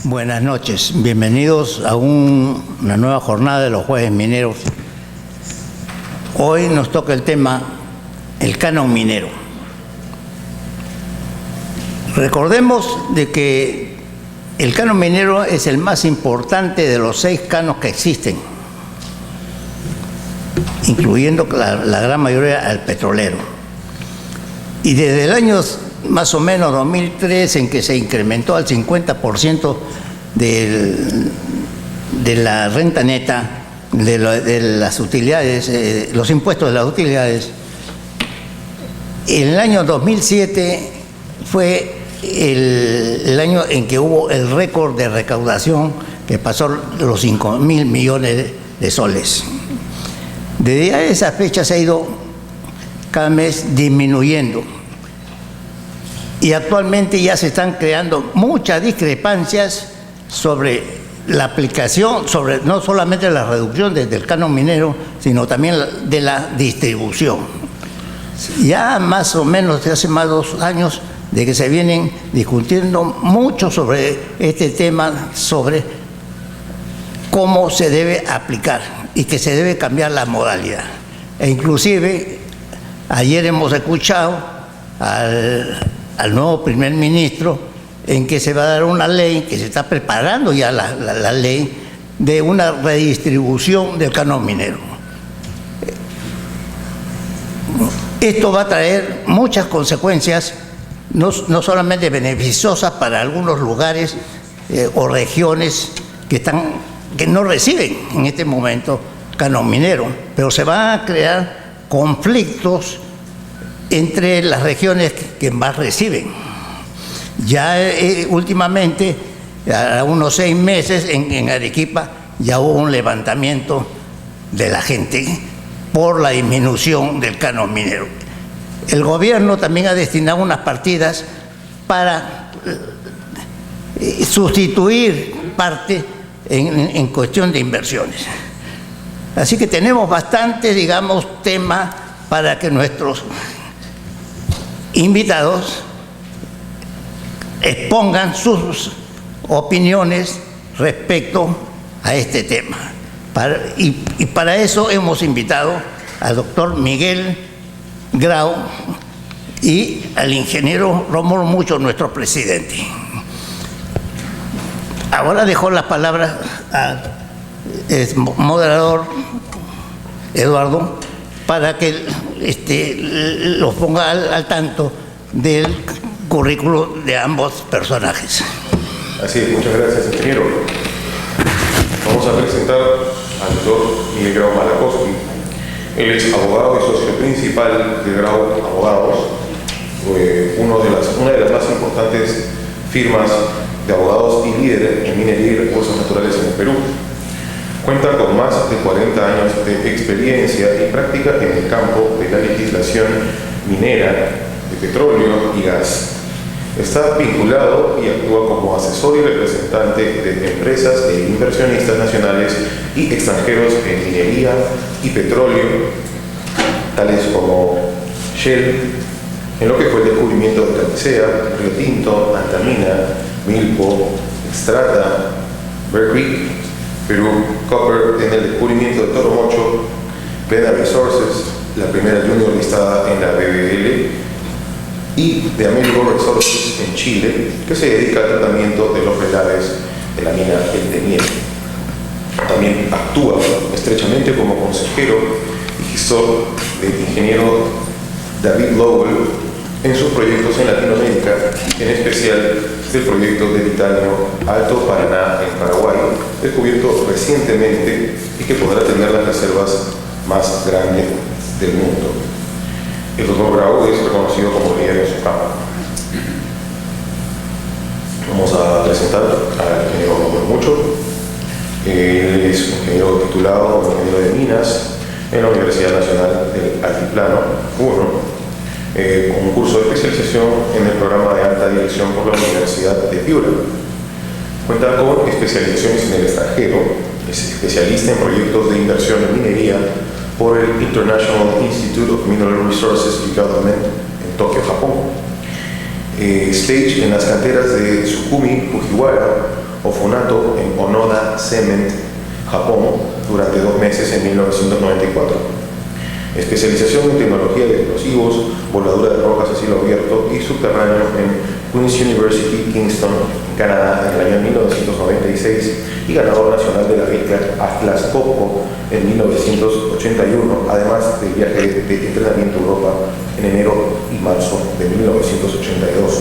Buenas noches, bienvenidos a una nueva jornada de los jueves mineros. Hoy nos toca el tema, el canon minero. Recordemos de que el canon minero es el más importante de los 6 canos que existen, incluyendo la gran mayoría al petrolero. Y desde el año más o menos 2003, en que se incrementó al 50% de la renta neta, de las utilidades, los impuestos de las utilidades. En el año 2007 fue el año en que hubo el récord de recaudación, que pasó los 5.000 millones de soles. Desde esa fecha se ha ido cada mes disminuyendo. Y actualmente ya se están creando muchas discrepancias sobre la aplicación, sobre no solamente la reducción del canon minero, sino también de la distribución. Ya más o menos hace más de 2 años de que se vienen discutiendo mucho sobre este tema, sobre cómo se debe aplicar y que se debe cambiar la modalidad. E inclusive ayer hemos escuchado al nuevo primer ministro en que se va a dar una ley, que se está preparando ya la ley de una redistribución del canon minero. Esto va a traer muchas consecuencias, no solamente beneficiosas para algunos lugares o regiones que no reciben en este momento canon minero, pero se van a crear conflictos entre las regiones que más reciben. Ya últimamente, a unos 6 meses, en Arequipa ya hubo un levantamiento de la gente por la disminución del canon minero. El gobierno también ha destinado unas partidas para sustituir parte en cuestión de inversiones. Así que tenemos bastante, digamos, tema para que nuestros invitados expongan sus opiniones respecto a este tema. Y para eso hemos invitado al doctor Miguel Grau y al ingeniero Rómulo Mucho, nuestro presidente. Ahora dejo las palabras al moderador Eduardo para que los ponga al tanto del currículo de ambos personajes. Así es, muchas gracias, ingeniero. Vamos a presentar al doctor Miguel Grau Malakowski. Él es abogado y socio principal de Grau Abogados, una de las más importantes firmas de abogados y líder en minería y recursos naturales en el Perú. Cuenta con más de 40 años de experiencia y práctica en el campo de la legislación minera, de petróleo y gas. Está vinculado y actúa como asesor y representante de empresas e inversionistas nacionales y extranjeros en minería y petróleo, tales como Shell, en lo que fue el descubrimiento de Camisea, Río Tinto, Antamina, Milpo, Extrata, Bear Creek, Perú Copper en el descubrimiento de Toro Mocho, Pena Resources, la primera junior listada en la BBL, y de Amerigo Resources en Chile, que se dedica al tratamiento de los relaves de la mina El Teniente. También actúa estrechamente como consejero y gestor del ingeniero David Lowell en sus proyectos en Latinoamérica, en especial del proyecto de titanio Alto Paraná en Paraguay, descubierto recientemente y que podrá tener las reservas más grandes del mundo. El doctor Grau es reconocido como líder en su campo. Vamos a presentar al ingeniero Rómulo Mucho. Él es ingeniero titulado como ingeniero de minas en la Universidad Nacional del Altiplano 1, con un curso de especialización en el programa de alta dirección por la Universidad de Piura. Cuenta con especializaciones en el extranjero, es especialista en proyectos de inversión en minería por el International Institute of Mineral Resources Development en Tokio, Japón. Stage en las canteras de Tsukumi, Fujiwara o Funato en Onoda Cement, Japón, durante 2 meses en 1994. Especialización en tecnología de explosivos, voladura de rocas a cielo abierto y subterráneo en Queen's University, Kingston, Canadá, en el año 1996 y ganador nacional de la beca Atlas Copco en 1981, además del viaje de entrenamiento a Europa en enero y marzo de 1982.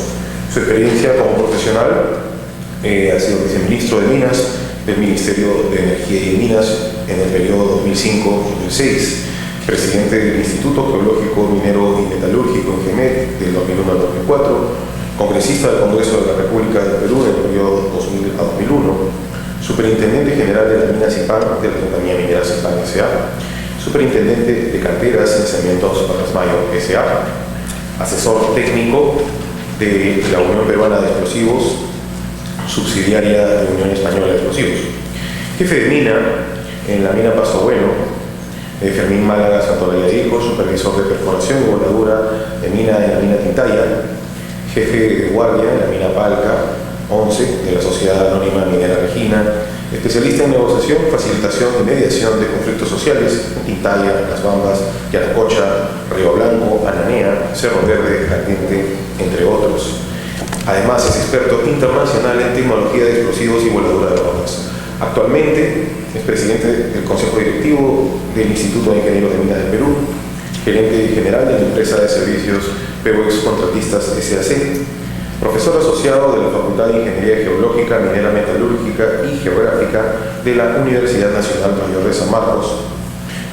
Su experiencia como profesional ha sido viceministro de Minas del Ministerio de Energía y Minas en el periodo 2005-2006, presidente del Instituto Geológico, Minero y Metalúrgico INGEMET del 2001 al 2004, congresista del Congreso de la República del Perú en el periodo 2000 a 2001, superintendente general de la mina CIPAN de la Compañía Minera CIPAN S.A., superintendente de carteras y lanzamientos Pacasmayo S.A., asesor técnico de la Unión Peruana de Explosivos, subsidiaria de la Unión Española de Explosivos, jefe de mina en la mina Pasto Bueno, Fermín Málaga Santolaya Hijo, supervisor de perforación y voladura de mina en la mina Tintaya, jefe de guardia en la mina Palca 11 de la Sociedad Anónima Minera Regina, especialista en negociación, facilitación y mediación de conflictos sociales en Tintaya, Las Bambas, Yanacocha, Río Blanco, Ananea, Cerro Verde, Ardiente, entre otros. Además, es experto internacional en tecnología de explosivos y voladura de rocas. Actualmente es presidente del Consejo Directivo del Instituto de Ingenieros de Minas del Perú, gerente general de la empresa de servicios PEUEX Contratistas S.A.C., profesor asociado de la Facultad de Ingeniería Geológica, Minera Metalúrgica y Geográfica de la Universidad Nacional Mayor de San Marcos,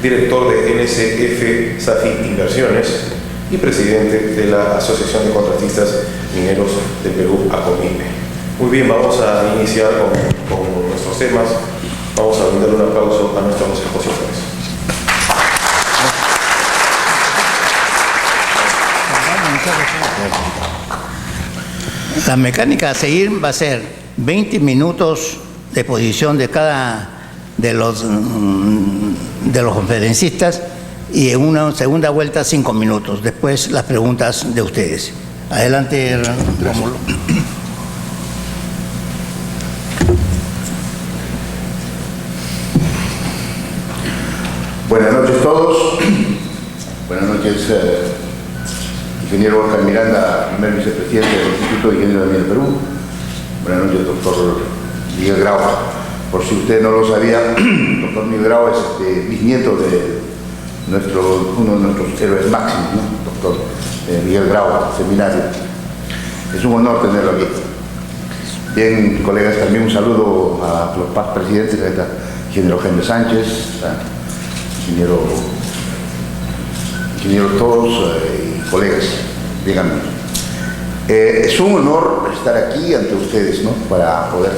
director de NCF Safi Inversiones y presidente de la Asociación de Contratistas Mineros del Perú, ACOMIPE. Muy bien, vamos a iniciar con nuestros temas. Vamos a brindarle un aplauso a nuestros expositores. La mecánica a seguir va a ser 20 minutos de exposición de cada de los conferencistas y en una segunda vuelta 5 minutos. Después las preguntas de ustedes. Adelante, Rómulo. Buenas noches a todos. Buenas noches, ingeniero Oscar Miranda, primer vicepresidente del Instituto de Ingenieros de Minas del Perú. Buenas noches, doctor Miguel Grau. Por si usted no lo sabía, doctor Miguel Grau es bisnieto de uno de nuestros héroes máximos, ¿no? Doctor Miguel Grau, seminario. Es un honor tenerlo aquí. Bien, colegas, también un saludo a los presidentes, ingeniero Jaime Sánchez, ingenieros todos y colegas, bien amigos. Es un honor estar aquí ante ustedes, ¿no? Para poder,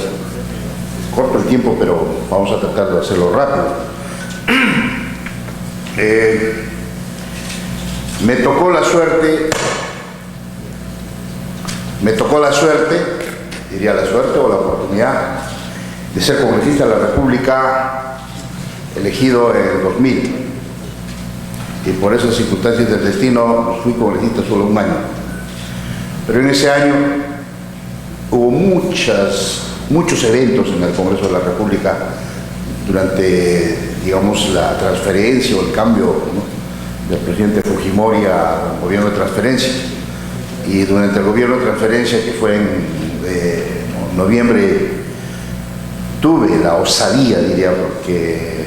corto el tiempo, pero vamos a tratar de hacerlo rápido. Me tocó la suerte, diría la suerte o la oportunidad de ser congresista de la República, elegido en el 2000, y por esas circunstancias del destino fui congresista solo un año. Pero en ese año hubo muchos eventos en el Congreso de la República durante, digamos, la transferencia o el cambio, ¿no?, del presidente Fujimori al gobierno de transferencia. Y durante el gobierno de transferencia, que fue en noviembre, tuve la osadía, diría, porque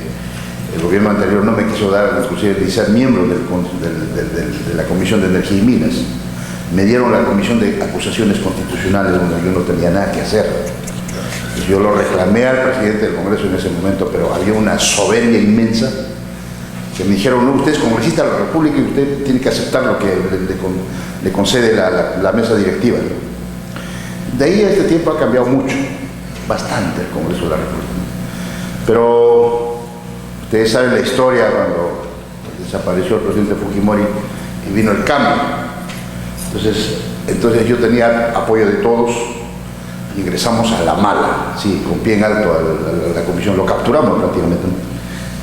el gobierno anterior no me quiso dar, inclusive, de ser miembro de la Comisión de Energía y Minas. Me dieron la Comisión de Acusaciones Constitucionales, donde yo no tenía nada que hacer. Entonces, yo lo reclamé al presidente del Congreso en ese momento, pero había una soberbia inmensa, que me dijeron: no, usted es congresista de la República y usted tiene que aceptar lo que le concede la mesa directiva. De ahí a este tiempo ha cambiado mucho, bastante, el Congreso de la República. Pero ustedes saben la historia, cuando desapareció el presidente Fujimori y vino el cambio. Entonces yo tenía apoyo de todos, ingresamos a la mala, sí, con pie en alto a la comisión, lo capturamos prácticamente, ¿no?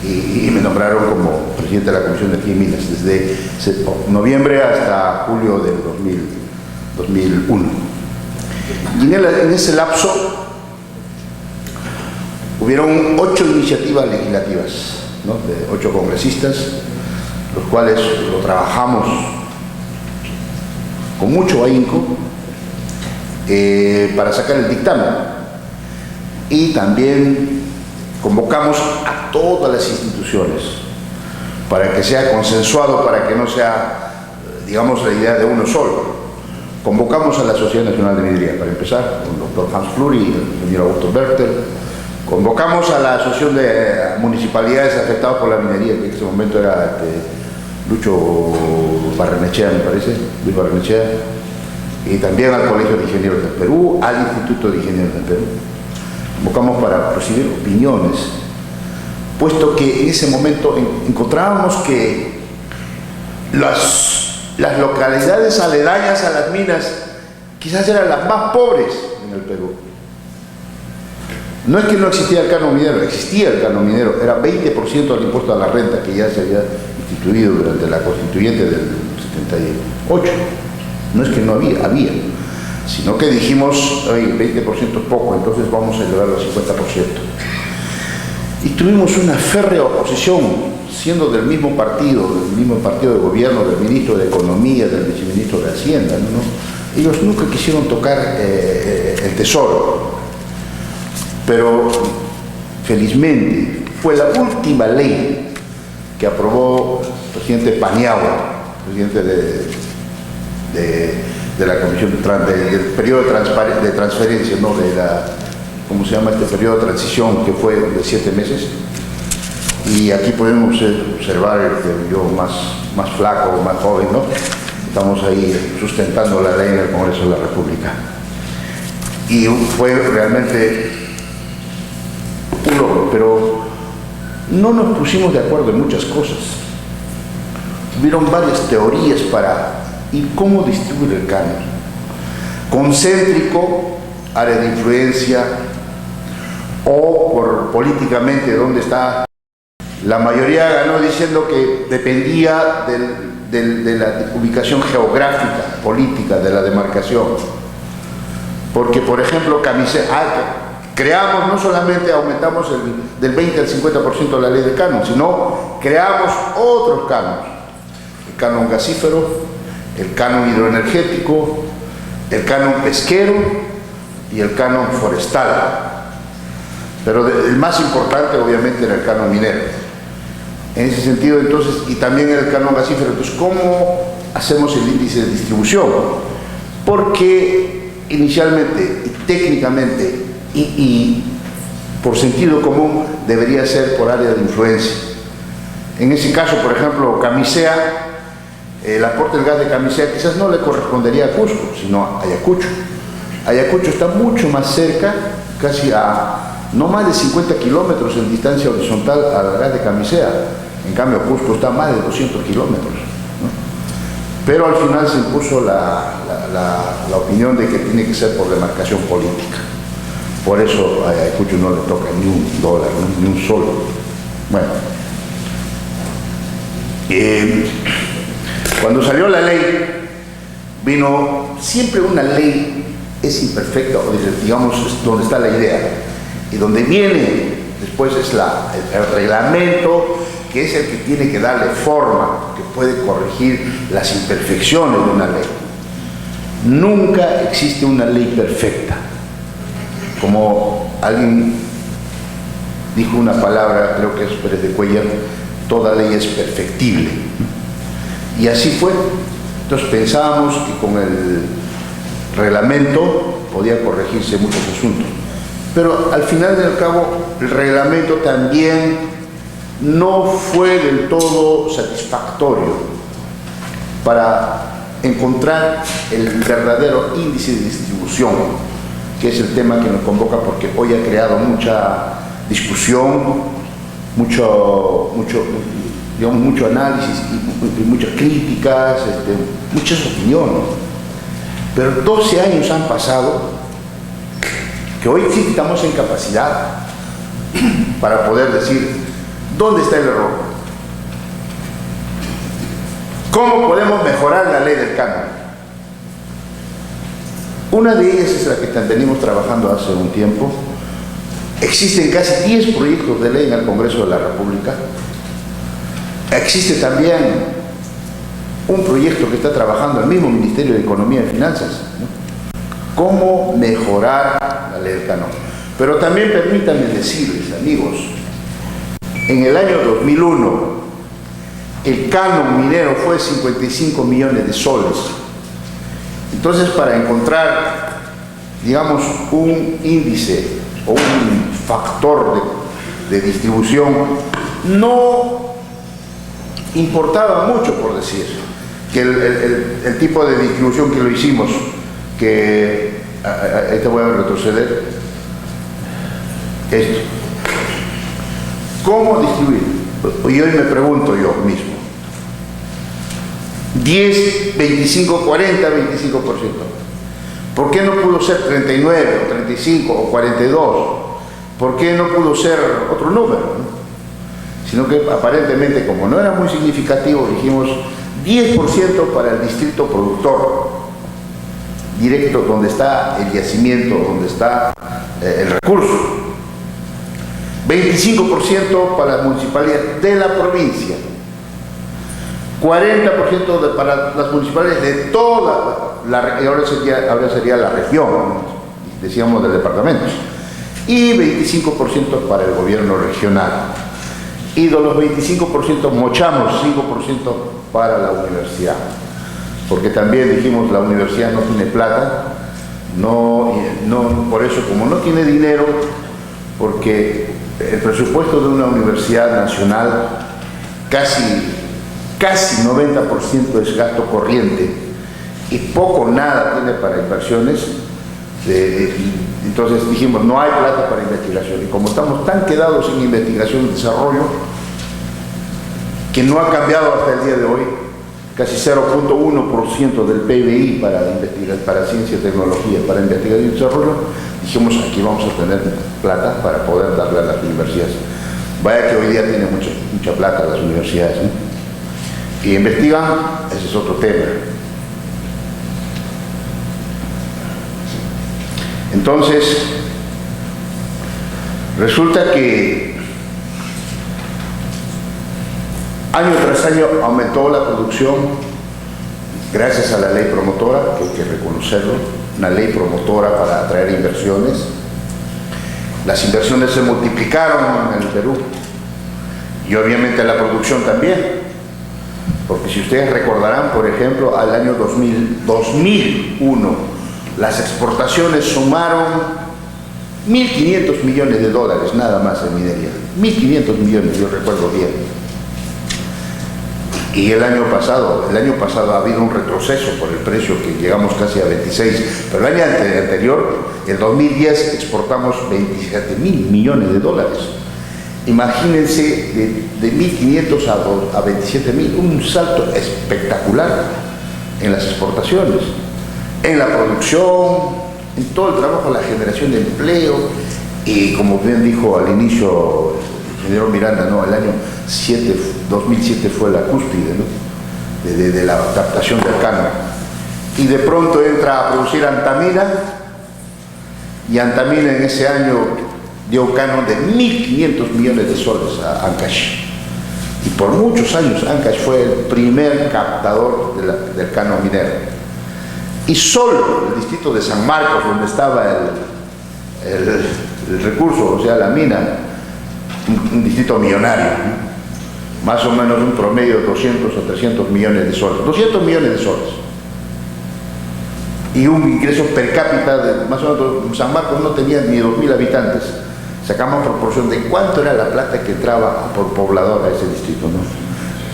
Y me nombraron como presidente de la Comisión de Energía y Minas desde noviembre hasta julio del 2001. Y en ese lapso hubieron 8 iniciativas legislativas, ¿no?, de 8 congresistas, los cuales lo trabajamos con mucho ahínco para sacar el dictamen. Y también convocamos a todas las instituciones para que sea consensuado, para que no sea, digamos, la idea de uno solo. Convocamos a la Sociedad Nacional de Minería, para empezar, con el doctor Hans Fluri y el ingeniero Augusto Bertel. Convocamos a la Asociación de Municipalidades Afectadas por la Minería, que en ese momento era Lucho Barrenechea, me parece, Luis Barrenechea, y también al Colegio de Ingenieros del Perú, al Instituto de Ingenieros del Perú. Convocamos para recibir opiniones, puesto que en ese momento encontrábamos que las localidades aledañas a las minas quizás eran las más pobres en el Perú. No es que no existía el canon minero, existía el canon minero, era 20% del impuesto a la renta que ya se había instituido durante la constituyente del 78. No es que no había, sino que dijimos, oye, 20% es poco, entonces vamos a elevarlo al 50%. Y tuvimos una férrea oposición, siendo del mismo partido de gobierno, del ministro de Economía, del viceministro de Hacienda, ¿no? Ellos nunca quisieron tocar el tesoro. Pero felizmente fue la última ley que aprobó el presidente Paniagua, presidente de la Comisión del periodo de transferencia, ¿no?, de la, ¿cómo se llama este periodo de transición, que fue de 7 meses? Y aquí podemos observar yo más flaco, más joven, ¿no? Estamos ahí sustentando la ley en el Congreso de la República. Y fue realmente un logro, pero no nos pusimos de acuerdo en muchas cosas. Hubieron varias teorías para y cómo distribuir el canon. Concéntrico, área de influencia, o por políticamente dónde está. La mayoría ganó diciendo que dependía de la ubicación geográfica, política, de la demarcación. Porque, por ejemplo, creamos, no solamente aumentamos del 20 al 50% la ley de canon, sino creamos otros cánones. El canon gasífero, el canon hidroenergético, el canon pesquero y el canon forestal. Pero el más importante, obviamente, era el canon minero. En ese sentido, entonces, y también el canon gasífero. Entonces, ¿cómo hacemos el índice de distribución? Porque inicialmente, técnicamente y por sentido común, debería ser por área de influencia. En ese caso, por ejemplo, Camisea, el aporte del gas de Camisea quizás no le correspondería a Cusco, sino a Ayacucho. Ayacucho está mucho más cerca, casi a no más de 50 kilómetros en distancia horizontal al gas de Camisea. En cambio, Cusco está a más de 200 kilómetros, ¿no? Pero al final se impuso la opinión de que tiene que ser por demarcación política. Por eso a Ayacucho no le toca ni $1, ¿no?, ni un solo. Bueno, cuando salió la ley, vino siempre una ley, es imperfecta, o digamos, es donde está la idea, y donde viene después es el reglamento, que es el que tiene que darle forma, que puede corregir las imperfecciones de una ley. Nunca existe una ley perfecta. Como alguien dijo una palabra, creo que es Pérez de Cuellar, toda ley es perfectible. Y así fue. Entonces pensábamos que con el reglamento podía corregirse muchos asuntos. Pero al final y al cabo, el reglamento también no fue del todo satisfactorio para encontrar el verdadero índice de distribución, que es el tema que nos convoca, porque hoy ha creado mucha discusión, mucho análisis y muchas críticas, muchas opiniones. Pero 12 años han pasado que hoy sí estamos en capacidad para poder decir dónde está el error, cómo podemos mejorar la ley del canon. Una de ellas es la que venimos trabajando hace un tiempo. Existen casi 10 proyectos de ley en el Congreso de la República. Existe también un proyecto que está trabajando el mismo Ministerio de Economía y Finanzas, ¿no? Cómo mejorar la ley del canon. Pero también permítanme decirles, amigos, en el año 2001, el canon minero fue 55 millones de soles. Entonces, para encontrar, digamos, un índice o un factor de distribución, no importaba mucho, por decir, que el tipo de distribución que lo hicimos, que ahí te voy a retroceder, esto. ¿Cómo distribuir? Y hoy me pregunto yo mismo, 10, 25, 40, 25%. ¿Por qué no pudo ser 39, o 35, o 42? ¿Por qué no pudo ser otro número? Sino que aparentemente, como no era muy significativo, dijimos 10% para el distrito productor directo, donde está el yacimiento, donde está el recurso. 25% para las municipalidades de la provincia. 40% para las municipalidades de toda ahora sería la región, decíamos, de departamentos, y 25% para el gobierno regional. Y de los 25% mochamos 5% para la universidad, porque también dijimos la universidad no tiene plata, por eso, como no tiene dinero, porque el presupuesto de una universidad nacional casi 90% es gasto corriente y poco o nada tiene para inversiones. Entonces dijimos, no hay plata para investigación, y como estamos tan quedados en investigación y desarrollo, que no ha cambiado hasta el día de hoy, casi 0.1% del PBI para ciencia y tecnología, para investigación y desarrollo, dijimos, aquí vamos a tener plata para poder darle a las universidades. Vaya que hoy día tiene mucha plata las universidades, ¿no? Y investigan, ese es otro tema. Entonces, resulta que año tras año aumentó la producción gracias a la ley promotora, que hay que reconocerlo, una ley promotora para atraer inversiones. Las inversiones se multiplicaron en el Perú y obviamente la producción también. Porque si ustedes recordarán, por ejemplo, al año 2001, las exportaciones sumaron 1.500 millones de dólares, nada más en minería. 1.500 millones, yo recuerdo bien. Y el año pasado ha habido un retroceso por el precio, que llegamos casi a 26, pero el año anterior, el 2010, exportamos 27.000 millones de dólares. Imagínense, de 1.500 a 27.000, un salto espectacular en las exportaciones, en la producción, en todo el trabajo, la generación de empleo, y como bien dijo al inicio el ingeniero Miranda, ¿no? El año 2007 fue la cúspide, ¿no? de la captación del canon. Y de pronto entra a producir Antamina, y Antamina en ese año dio canon de 1.500 millones de soles a Ancash. Y por muchos años Ancash fue el primer captador del canon minero. Y solo el distrito de San Marcos, donde estaba el recurso, o sea, la mina, un distrito millonario, ¿no? Más o menos un promedio de 200 o 300 millones de soles. 200 millones de soles. Y un ingreso per cápita de más o menos, San Marcos no tenía ni 2.000 habitantes. Sacamos proporción de cuánto era la plata que entraba por poblador a ese distrito, ¿no?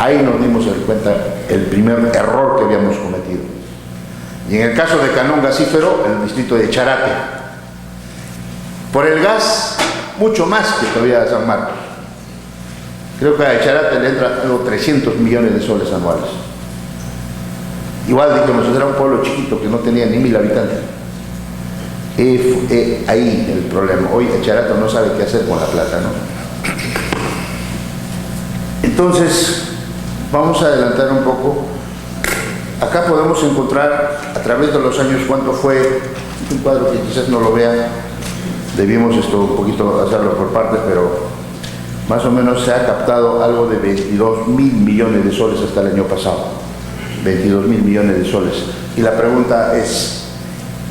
Ahí nos dimos cuenta el primer error que habíamos cometido. Y en el caso de Canón Gasífero, el distrito de Charate, por el gas, mucho más que todavía a San Marcos. Creo que a Charate le entra algo 300 millones de soles anuales. Igual dijimos, era un pueblo chiquito que no tenía ni 1.000 habitantes. Ahí el problema. Hoy Charate no sabe qué hacer con la plata, ¿no? Entonces, vamos a adelantar un poco. Acá podemos encontrar a través de los años cuánto fue, un cuadro que quizás no lo vean, debimos esto un poquito hacerlo por partes, pero más o menos se ha captado algo de 22.000 millones de soles hasta el año pasado. 22.000 millones de soles. Y la pregunta es,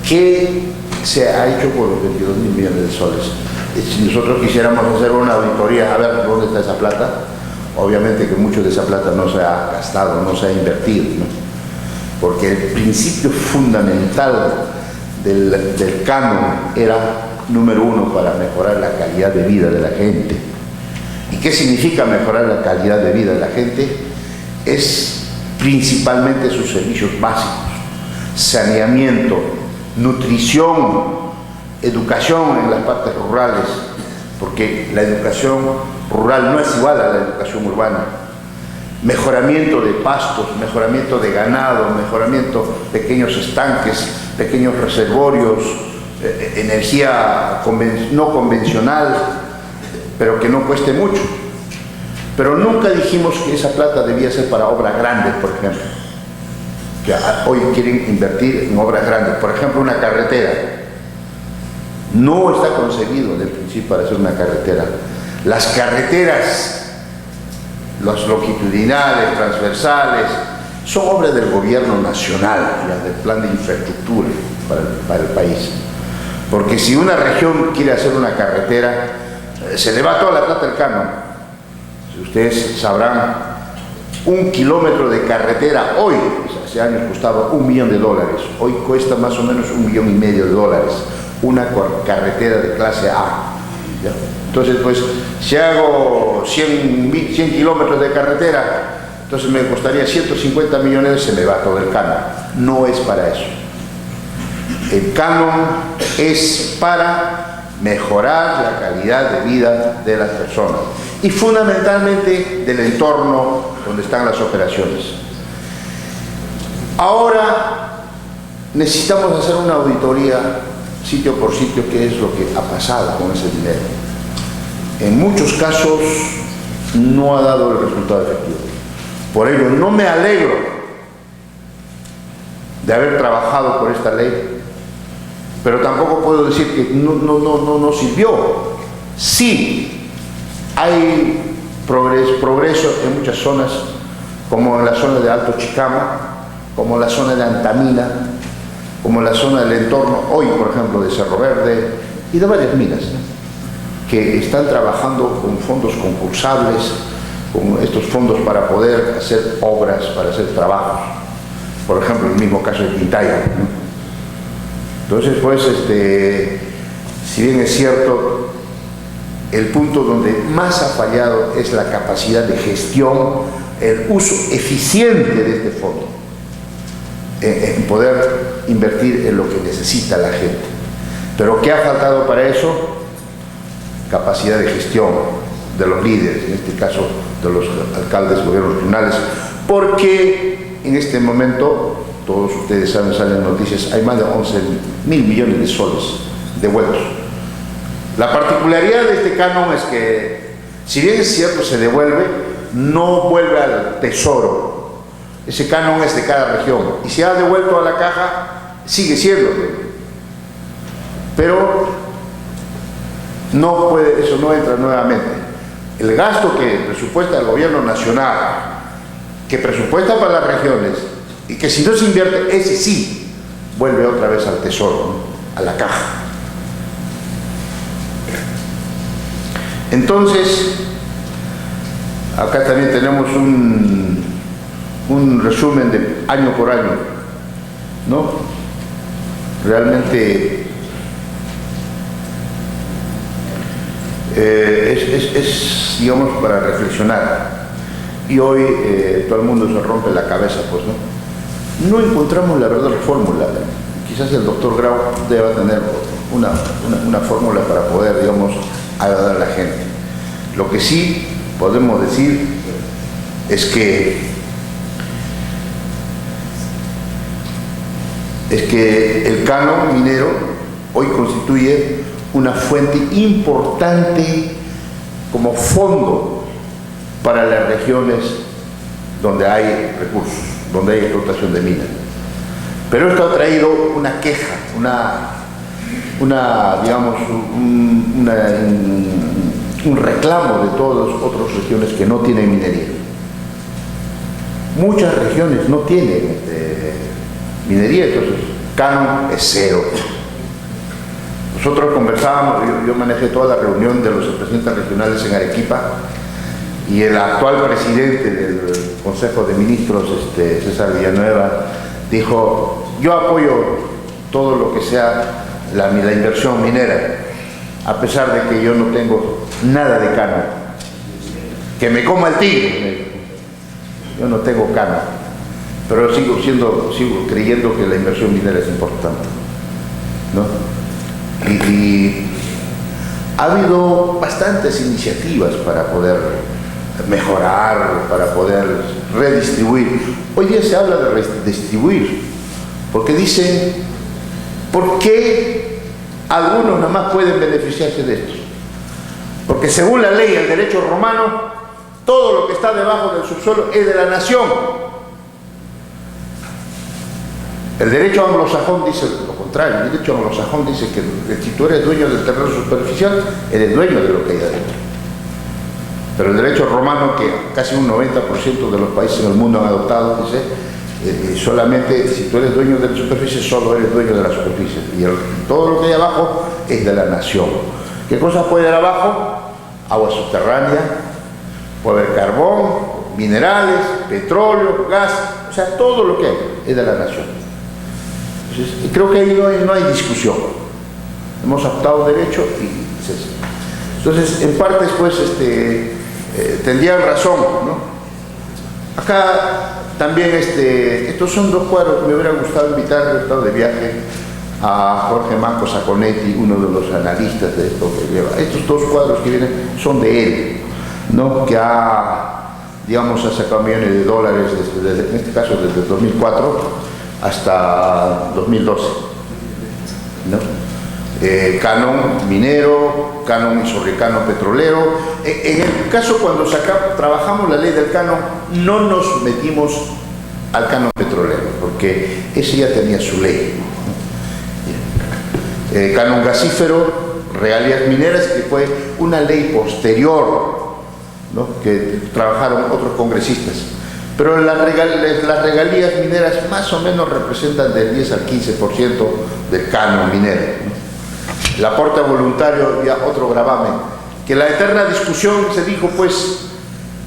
¿qué se ha hecho con los 22.000 millones de soles? Si nosotros quisiéramos hacer una auditoría, a ver dónde está esa plata, obviamente que mucho de esa plata no se ha gastado, no se ha invertido, ¿no? Porque el principio fundamental del canon era, número uno, para mejorar la calidad de vida de la gente. ¿Y qué significa mejorar la calidad de vida de la gente? Es principalmente sus servicios básicos, saneamiento, nutrición, educación en las partes rurales, porque la educación rural no es igual a la educación urbana. Mejoramiento de pastos, mejoramiento de ganado, mejoramiento de pequeños estanques, pequeños reservorios, energía no convencional, pero que no cueste mucho. Pero nunca dijimos que esa plata debía ser para obras grandes, por ejemplo. Que hoy quieren invertir en obras grandes. Por ejemplo, una carretera. No está concebido desde el principio para hacer una carretera. Las carreteras, los longitudinales, transversales, son obras del gobierno nacional, ya, del plan de infraestructura para el país. Porque si una región quiere hacer una carretera, se le va toda la plata al canon. Si ustedes sabrán, 1 kilómetro de carretera hoy, hace años costaba $1 millón, hoy cuesta más o menos $1,5 millones, una carretera de clase A. ¿Ya? Entonces, pues, si hago 100 kilómetros de carretera, entonces me costaría 150 millones, se me va todo el canon. No es para eso. El canon es para mejorar la calidad de vida de las personas y fundamentalmente del entorno donde están las operaciones. Ahora necesitamos hacer una auditoría sitio por sitio, qué es lo que ha pasado con ese dinero. En muchos casos no ha dado el resultado efectivo. Por ello no me alegro de haber trabajado por esta ley, pero tampoco puedo decir que no sirvió. Sí, hay progreso en muchas zonas, como en la zona de Alto Chicama, como en la zona de Antamina, como en la zona del entorno, hoy por ejemplo de Cerro Verde y de varias minas, que están trabajando con fondos concursables, con estos fondos para poder hacer obras, para hacer trabajos. Por ejemplo, el mismo caso de Quintaya, ¿no? Entonces, pues, si bien es cierto, el punto donde más ha fallado es la capacidad de gestión, el uso eficiente de este fondo, en poder invertir en lo que necesita la gente. Pero ¿qué ha faltado para eso? Capacidad de gestión de los líderes, en este caso de los alcaldes, gobiernos regionales, porque en este momento, todos ustedes saben, salen noticias, hay más de 11.000 millones de soles devueltos. La particularidad de este canon es que, si bien es cierto, se devuelve, no vuelve al tesoro. Ese canon es de cada región y se ha devuelto a la caja, sigue siendo. Pero no puede, eso no entra nuevamente. El gasto que presupuesta el gobierno nacional, que presupuesta para las regiones, y que si no se invierte, ese sí vuelve otra vez al tesoro, ¿no? A la caja. Entonces, acá también tenemos un resumen de año por año, ¿no? Realmente es, digamos, para reflexionar. Y hoy todo el mundo se rompe la cabeza, pues, ¿no? No encontramos la verdadera fórmula. Quizás el doctor Grau deba tener una fórmula para poder, digamos, agradar a la gente. Lo que sí podemos decir es que el canon minero hoy constituye una fuente importante como fondo para las regiones donde hay recursos. donde hay explotación de minas. Pero esto ha traído una queja, digamos, un reclamo de todas las otras regiones que no tienen minería. Muchas regiones no tienen minería, entonces canon es cero. Nosotros conversábamos, yo manejé toda la reunión de los representantes regionales en Arequipa, y el actual presidente del Consejo de Ministros, César Villanueva, dijo: yo apoyo todo lo que sea la inversión minera, a pesar de que yo no tengo nada de canon. Que me coma el tigre. Yo no tengo canon, pero sigo creyendo que la inversión minera es importante, ¿no? Y ha habido bastantes iniciativas para poder mejorar, para poder redistribuir. Hoy día se habla de redistribuir, porque dicen: ¿por qué algunos nada más pueden beneficiarse de esto? Porque según la ley, el derecho romano, todo lo que está debajo del subsuelo es de la nación. El derecho anglosajón dice lo contrario. El derecho anglosajón dice que si tú eres dueño del terreno superficial, eres dueño de lo que hay adentro. Pero el derecho romano, que casi un 90% de los países en el mundo han adoptado, dice solamente si tú eres dueño de la superficie, solo eres dueño de la superficie. Y todo lo que hay abajo es de la nación. ¿Qué cosas puede haber abajo? Agua subterránea, puede haber carbón, minerales, petróleo, gas, o sea, todo lo que hay es de la nación. Entonces, creo que ahí no hay discusión. Hemos adoptado derecho y entonces, en parte, pues, tendrían razón, ¿no? Acá también, estos son dos cuadros que me hubiera gustado invitar. Yo he estado de viaje a Jorge Manco Saconetti, uno de los analistas de esto que lleva. Estos dos cuadros que vienen son de él, ¿no? Que ha sacado millones de dólares, en este caso desde el 2004 hasta 2012, ¿no? Canon minero, canon y sobrecanon petrolero. En el caso cuando trabajamos la ley del canon, no nos metimos al canon petrolero, porque ese ya tenía su ley. Canon gasífero, regalías mineras, que fue una ley posterior, ¿no? Que trabajaron otros congresistas. Pero las regalías mineras más o menos representan del 10 al 15% del canon minero, ¿no? El aporte voluntario, ya otro gravamen, que la eterna discusión se dijo, pues,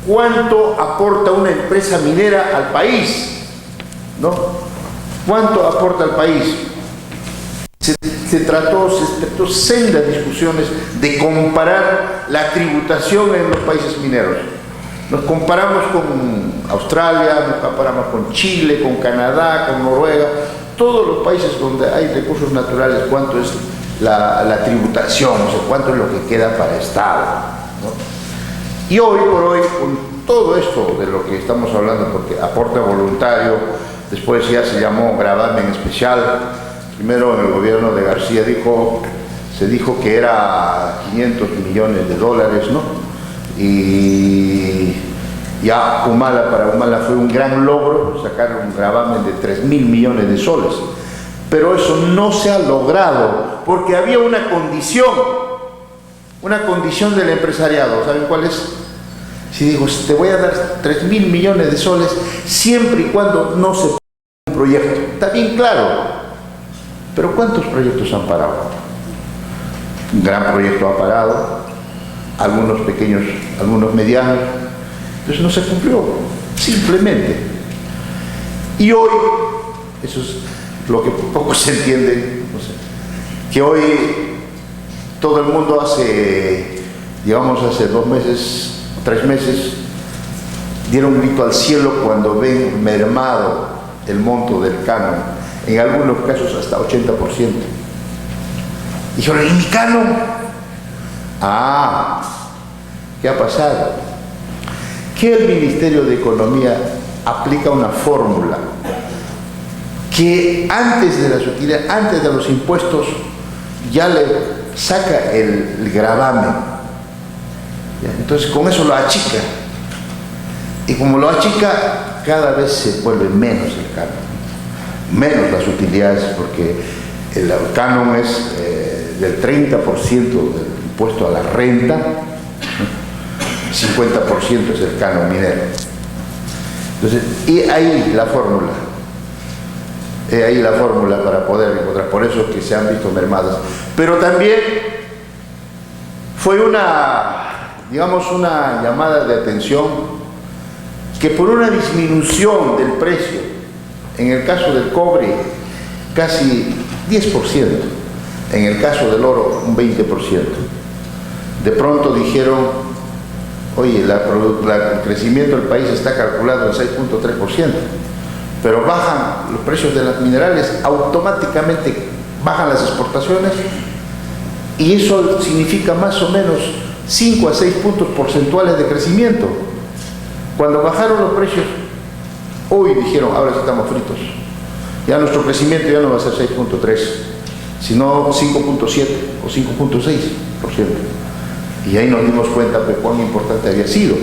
¿cuánto aporta una empresa minera al país? ¿No? ¿Cuánto aporta al país? Se trató sendas discusiones de comparar la tributación en los países mineros. Nos comparamos con Australia, nos comparamos con Chile, con Canadá, con Noruega, todos los países donde hay recursos naturales, cuánto es la tributación, o sea, cuánto es lo que queda para Estado, ¿no? Y hoy por hoy, con todo esto de lo que estamos hablando, porque aporte voluntario, después ya se llamó gravamen especial, primero en el gobierno de García se dijo que era 500 millones de dólares, ¿no? Y ya para Humala fue un gran logro sacar un gravamen de 3.000 millones de soles. Pero eso no se ha logrado porque había una condición del empresariado. ¿Saben cuál es? Si digo, te voy a dar 3.000 millones de soles siempre y cuando no se ponga un proyecto. Está bien claro. Pero ¿cuántos proyectos han parado? Un gran proyecto ha parado, algunos pequeños, algunos medianos. Entonces no se cumplió, simplemente. Y hoy, eso es lo que poco se entiende, no sé, que hoy todo el mundo hace 2 meses, 3 meses, dieron un grito al cielo cuando ven mermado el monto del canon, en algunos casos hasta 80%. Dijeron, ¿y mi canon? ¿Qué ha pasado? Que el Ministerio de Economía aplica una fórmula que antes de las utilidades, antes de los impuestos, ya le saca el gravamen. ¿Ya? Entonces con eso lo achica. Y como lo achica, cada vez se vuelve menos el canon, menos las utilidades, porque el canon es del 30% del impuesto a la renta, 50% es el canon minero. Entonces, y ahí la fórmula para poder encontrar, por eso es que se han visto mermadas. Pero también fue una llamada de atención que por una disminución del precio, en el caso del cobre casi 10%, en el caso del oro un 20%, de pronto dijeron, oye, el crecimiento del país está calculado en 6.3%, pero bajan los precios de los minerales, automáticamente bajan las exportaciones, y eso significa más o menos 5 a 6 puntos porcentuales de crecimiento. Cuando bajaron los precios, hoy dijeron, ahora sí estamos fritos. Ya nuestro crecimiento ya no va a ser 6.3, sino 5.7 o 5.6%. Y ahí nos dimos cuenta de cuán importante había sido.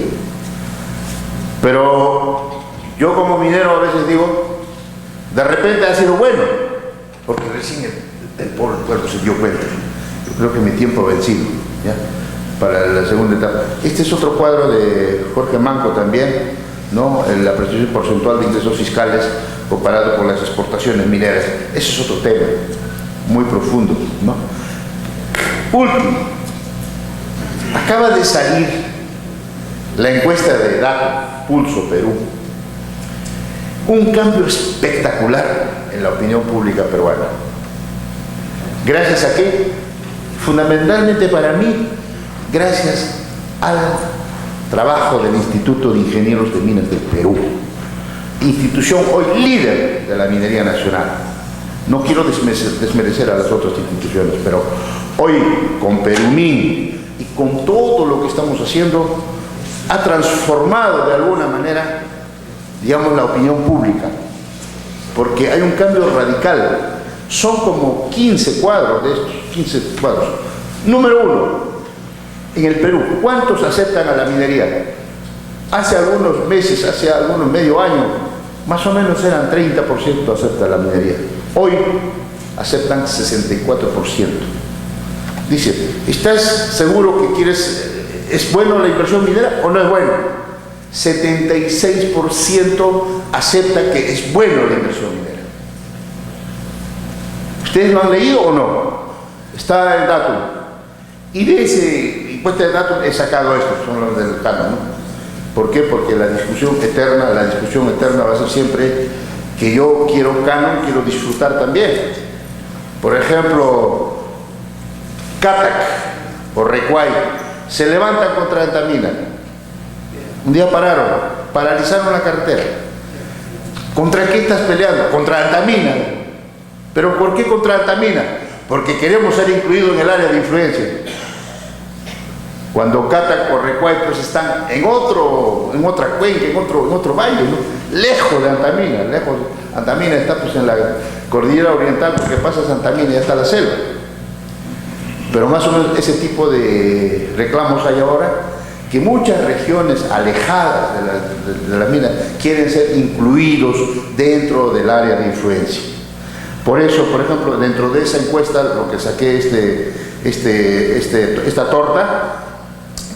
Pero yo como minero a veces digo, de repente ha sido bueno, porque recién el pueblo se dio cuenta. Yo creo que mi tiempo ha vencido, ¿ya?, para la segunda etapa. Este es otro cuadro de Jorge Manco también, ¿no?, la apreciación porcentual de ingresos fiscales comparado con las exportaciones mineras. Ese es otro tema muy profundo, ¿no? Último, acaba de salir la encuesta de Dato Pulso Perú. Un cambio espectacular en la opinión pública peruana. ¿Gracias a qué? Fundamentalmente para mí, gracias al trabajo del Instituto de Ingenieros de Minas del Perú, institución hoy líder de la minería nacional. No quiero desmerecer a las otras instituciones, pero hoy con Perumín y con todo lo que estamos haciendo, ha transformado de alguna manera, digamos, la opinión pública, porque hay un cambio radical. Son como 15 cuadros de estos, 15 cuadros. Número 1, en el Perú, ¿cuántos aceptan a la minería? Hace algunos meses, hace algunos medio año, más o menos eran 30% aceptan la minería. Hoy aceptan 64%. Dice, ¿estás seguro que quieres, es bueno la inversión minera o no es bueno? 76% acepta que es bueno la inversión minera. ¿Ustedes lo han leído o no? Está el dato. Y de ese encuesta de datos he sacado esto, son los del canon, ¿no? ¿Por qué? Porque la discusión eterna va a ser siempre que yo quiero canon, quiero disfrutar también. Por ejemplo, Catac o Recuay se levantan contra Antamina. Un día paralizaron la carretera. ¿Contra qué estás peleando? Contra Antamina. ¿Pero por qué contra Antamina? Porque queremos ser incluidos en el área de influencia. Cuando Catac o Recuay pues están en otra cuenca, en otro valle, ¿no?, lejos de Antamina, lejos. Antamina está pues en la cordillera oriental, porque pasas Antamina y ya está la selva. Pero más o menos ese tipo de reclamos hay ahora, que muchas regiones alejadas de la mina quieren ser incluidos dentro del área de influencia. Por eso, por ejemplo, dentro de esa encuesta, lo que saqué esta torta,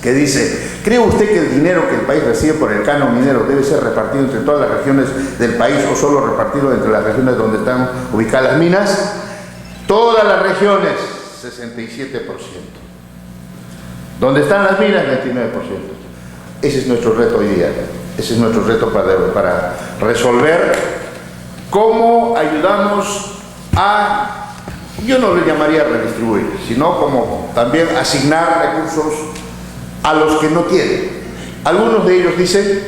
que dice, ¿cree usted que el dinero que el país recibe por el canon minero debe ser repartido entre todas las regiones del país o solo repartido entre las regiones donde están ubicadas las minas? Todas las regiones, 67%. ¿Dónde están las minas? 29%. Ese es nuestro reto hoy día. Ese es nuestro reto para resolver cómo ayudamos a, yo no le llamaría redistribuir, sino como también asignar recursos a los que no tienen. Algunos de ellos dicen,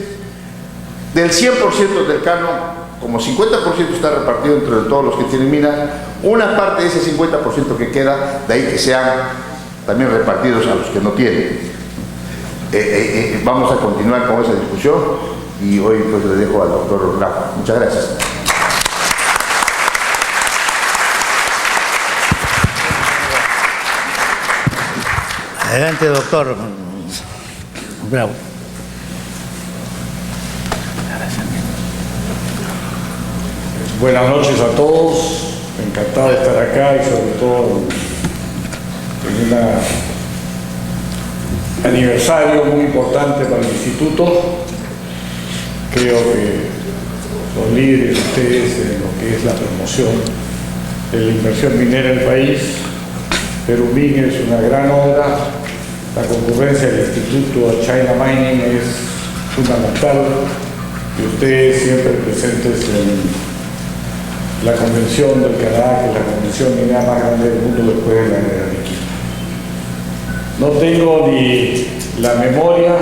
del 100% del canon, como 50% está repartido entre todos los que tienen minas, una parte de ese 50% que queda, de ahí que sean también repartidos a los que no tienen. Vamos a continuar con esa discusión y hoy pues le dejo al doctor Rafa. Muchas gracias. Adelante, doctor. Bravo. Buenas noches a todos, encantado de estar acá y sobre todo en un aniversario muy importante para el Instituto. Creo que los líderes de ustedes en lo que es la promoción de la inversión minera en el país. Perumín es una gran obra, la concurrencia del Instituto a China Mining es fundamental y ustedes siempre presentes en la convención del Canadá, que es la convención minera más grande del mundo después de la de Arequipa. No tengo ni la memoria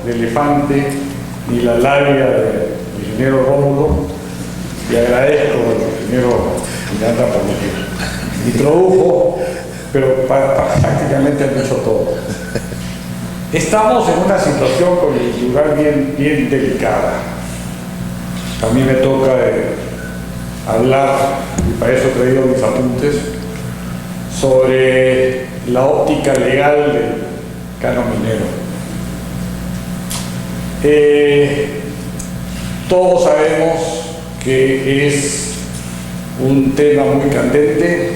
de elefante ni la labia del ingeniero Rómulo y agradezco al ingeniero Miranda por lo que introdujo, pero prácticamente han dicho todo. Estamos en una situación coyuntural bien delicada. A mí me toca hablar, y para eso he traído mis apuntes, sobre la óptica legal del canon minero. Todos sabemos que es un tema muy candente,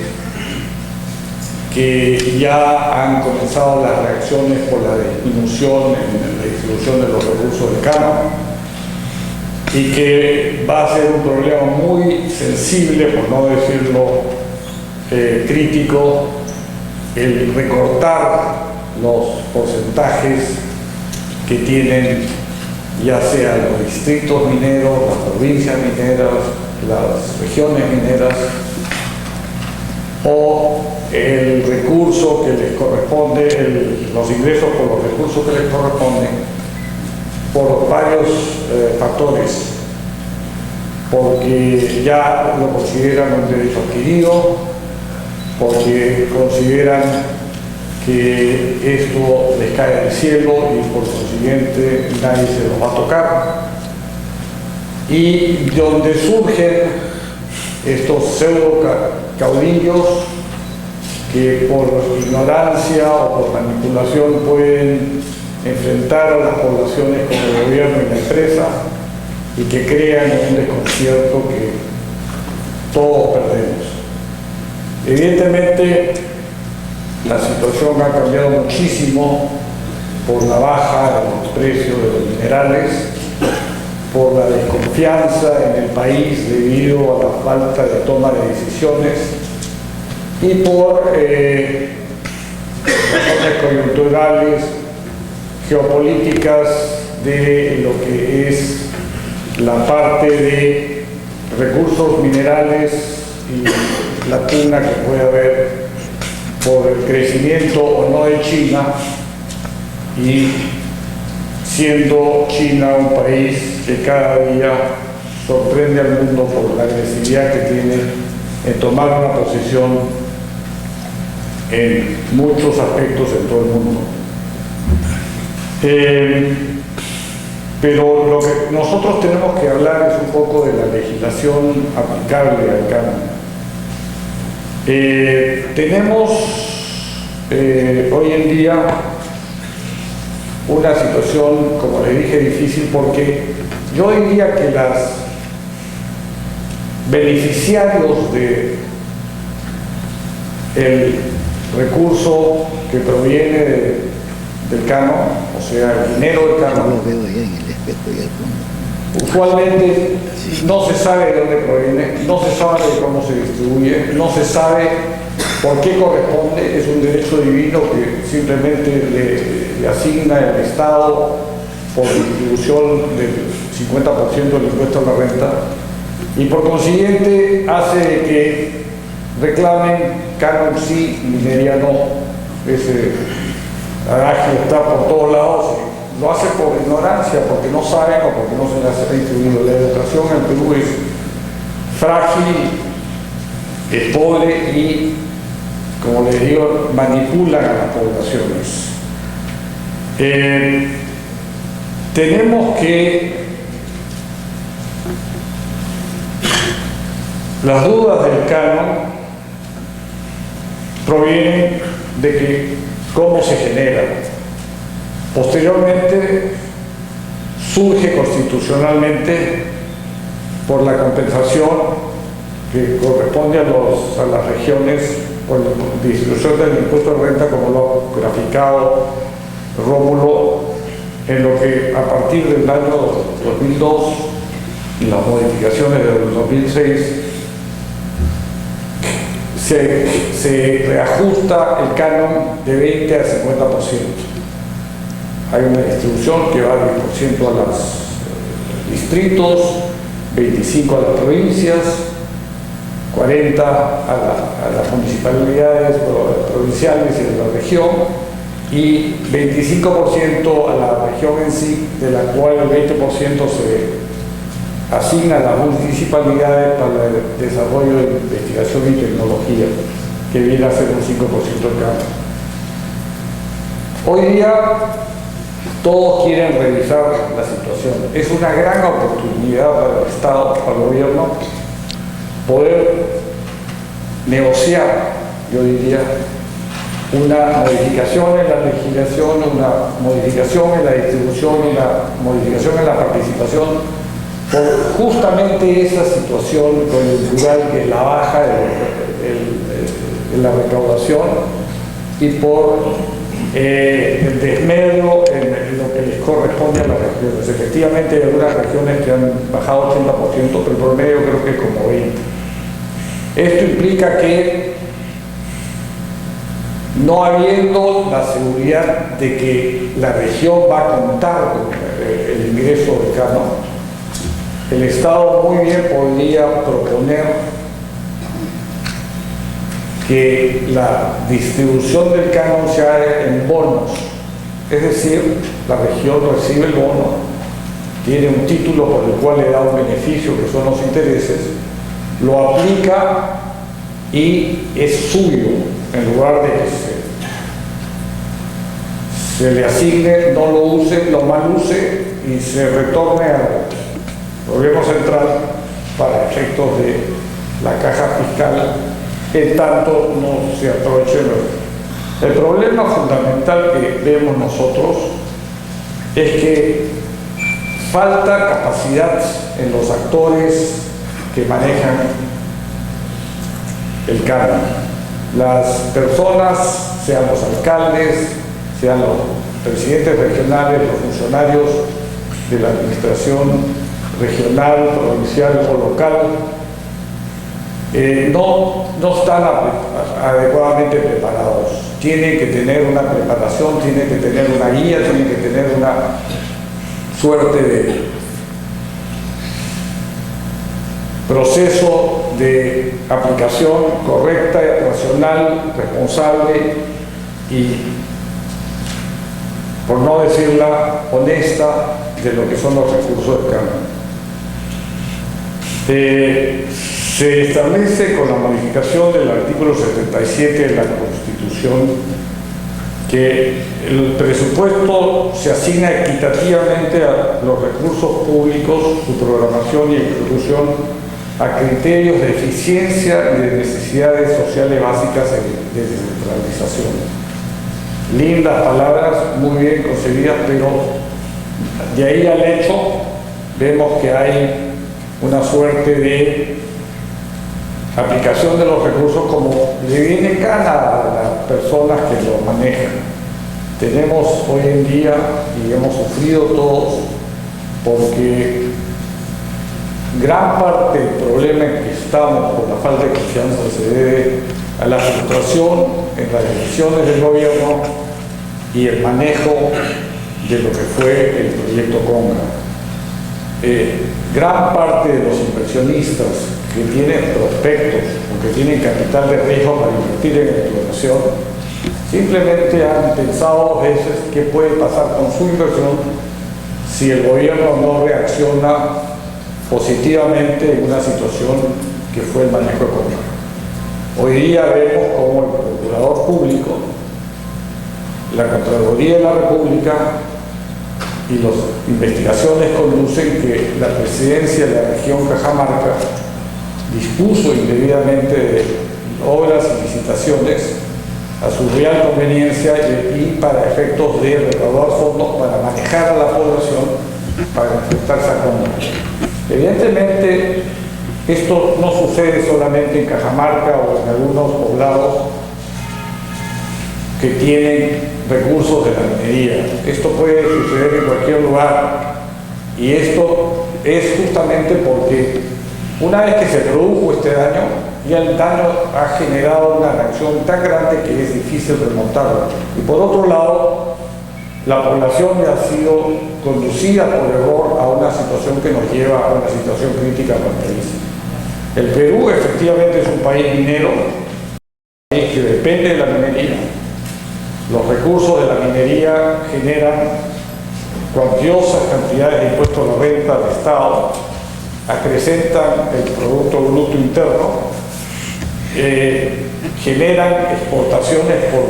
que ya han comenzado las reacciones por la disminución en la distribución de los recursos del canon, y que va a ser un problema muy sensible, por no decirlo crítico, el recortar los porcentajes que tienen ya sea los distritos mineros, las provincias mineras, las regiones mineras, o el recurso que les corresponde, los ingresos por los recursos que les corresponden, por varios factores, porque ya lo consideran un derecho adquirido, porque consideran que esto les cae del cielo y por consiguiente nadie se los va a tocar, y donde surgen estos pseudo caudillos que por ignorancia o por manipulación pueden enfrentar a las poblaciones con el gobierno y la empresa y que crean un desconcierto que todos perdemos. Evidentemente, la situación ha cambiado muchísimo por la baja de los precios de los minerales, por la desconfianza en el país debido a la falta de toma de decisiones y por razones coyunturales, geopolíticas de lo que es la parte de recursos minerales y la pugna que puede haber por el crecimiento o no de China, y siendo China un país que cada día sorprende al mundo por la agresividad que tiene en tomar una posición en muchos aspectos en todo el mundo. Pero lo que nosotros tenemos que hablar es un poco de la legislación aplicable al canon. Tenemos hoy en día una situación, como les dije, difícil, porque yo diría que los beneficiarios del recurso que proviene del canon, o sea, el dinero del canon, usualmente no se sabe de dónde proviene, no se sabe de cómo se distribuye, no se sabe por qué corresponde, es un derecho divino que simplemente le asigna el Estado por distribución del 50% del impuesto a la renta, y por consiguiente hace que reclamen canon sí, minería no. Ese adagio está por todos lados, lo hace por ignorancia, porque no saben o porque no se les ha distribuido. La educación en Perú es frágil, es pobre y, como les digo, manipulan a las poblaciones. Tenemos que las dudas del canon provienen de que cómo se genera. Posteriormente surge constitucionalmente por la compensación que corresponde a las regiones con distribución del impuesto de renta, como lo ha graficado Rómulo, en lo que a partir del año 2002 y las modificaciones del 2006 se reajusta el canon de 20 al 50%. Hay una distribución que va 10% a los distritos, 25% a las provincias, 40% a las municipalidades provinciales y de la región, y 25% a la región en sí, de la cual el 20% se asigna a las municipalidades para el desarrollo de investigación y tecnología, que viene a ser un 5% de cambio. Hoy día todos quieren revisar la situación. Es una gran oportunidad para el Estado, para el gobierno, poder negociar, yo diría, una modificación en la legislación, una modificación en la distribución, una modificación en la participación, por justamente esa situación coyuntural que es la baja en la recaudación y por el desmedro en lo que les corresponde a las regiones. Efectivamente hay algunas regiones que han bajado 80%, pero el promedio creo que es como 20%. Esto implica que, no habiendo la seguridad de que la región va a contar con el ingreso del canon, el Estado muy bien podría proponer que la distribución del canon sea en bonos, es decir, la región recibe el bono, tiene un título por el cual le da un beneficio que son los intereses, lo aplica y es suyo, en lugar de que se le asigne, no lo use, lo mal use y se retorne al gobierno central para efectos de la caja fiscal, en tanto no se aproveche. El problema fundamental que vemos nosotros es que falta capacidad en los actores que manejan el canon. Las personas, sean los alcaldes, sean los presidentes regionales, los funcionarios de la administración regional, provincial o local, no están adecuadamente preparados. Tienen que tener una preparación, tienen que tener una guía, tienen que tener una suerte de proceso de aplicación correcta, racional, responsable y, por no decirla, honesta de lo que son los recursos del canon. Se establece con la modificación del artículo 77 de la Constitución que el presupuesto se asigna equitativamente a los recursos públicos, su programación y ejecución a criterios de eficiencia y de necesidades sociales básicas de descentralización. Lindas palabras, muy bien concebidas, pero de ahí al hecho vemos que hay una suerte de aplicación de los recursos como le viene gana a las personas que lo manejan. Tenemos hoy en día, y hemos sufrido todos, porque gran parte del problema en que estamos por la falta de confianza se debe a la frustración en las decisiones del gobierno y el manejo de lo que fue el proyecto Conga. Gran parte de los inversionistas que tienen prospectos o que tienen capital de riesgo para invertir en exploración, simplemente han pensado dos veces qué puede pasar con su inversión si el gobierno no reacciona positivamente en una situación que fue el manejo económico. Hoy día vemos como el procurador público, la Contraloría de la República y las investigaciones conducen que la presidencia de la región Cajamarca dispuso indebidamente de obras y licitaciones a su real conveniencia y para efectos de recaudar fondos para manejar a la población para enfrentarse a Conga. Evidentemente, Esto no sucede solamente en Cajamarca o en algunos poblados que tienen recursos de la minería. Esto puede suceder en cualquier lugar, y esto es justamente porque una vez que se produjo este daño, ya el daño ha generado una reacción tan grande que es difícil remontarlo. Y por otro lado, la población ya ha sido conducida por error a una situación que nos lleva a una situación crítica para el país. El Perú efectivamente es un país minero, que depende de la minería. Los recursos de la minería generan cuantiosas cantidades de impuestos a la renta al Estado, acrecentan el Producto Bruto Interno, generan exportaciones por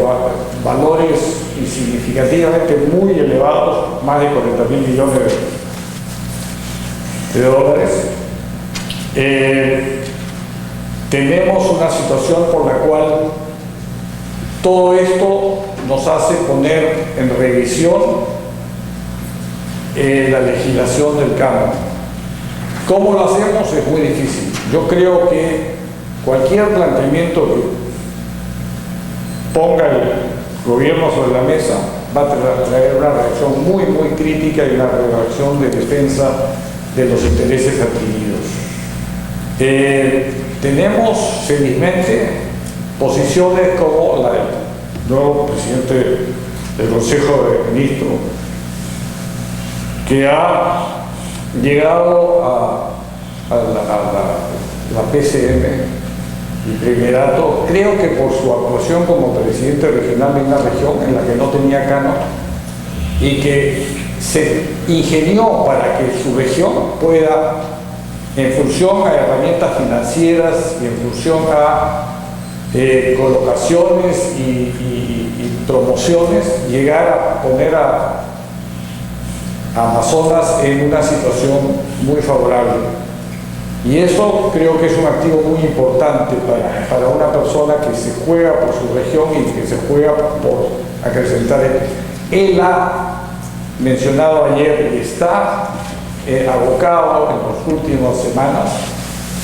valores significativamente muy elevados, más de 40.000 millones de dólares. Tenemos una situación por la cual todo esto nos hace poner en revisión la legislación del campo. ¿Cómo lo hacemos? Es muy difícil. Yo creo que cualquier planteamiento que ponga el gobierno sobre la mesa va a traer una reacción muy, muy crítica y una reacción de defensa de los intereses adquiridos. Tenemos, felizmente, posiciones como la del nuevo presidente del Consejo de Ministros, que ha llegado a la PCM y primerato, creo que por su actuación como presidente regional de una región en la que no tenía canon, y que se ingenió para que su región pueda, en función a herramientas financieras y en función a colocaciones y promociones, llegar a poner a Amazonas en una situación muy favorable. Y eso creo que es un activo muy importante para una persona que se juega por su región y que se juega por acrecentar. Él ha mencionado ayer y está abocado en las últimas semanas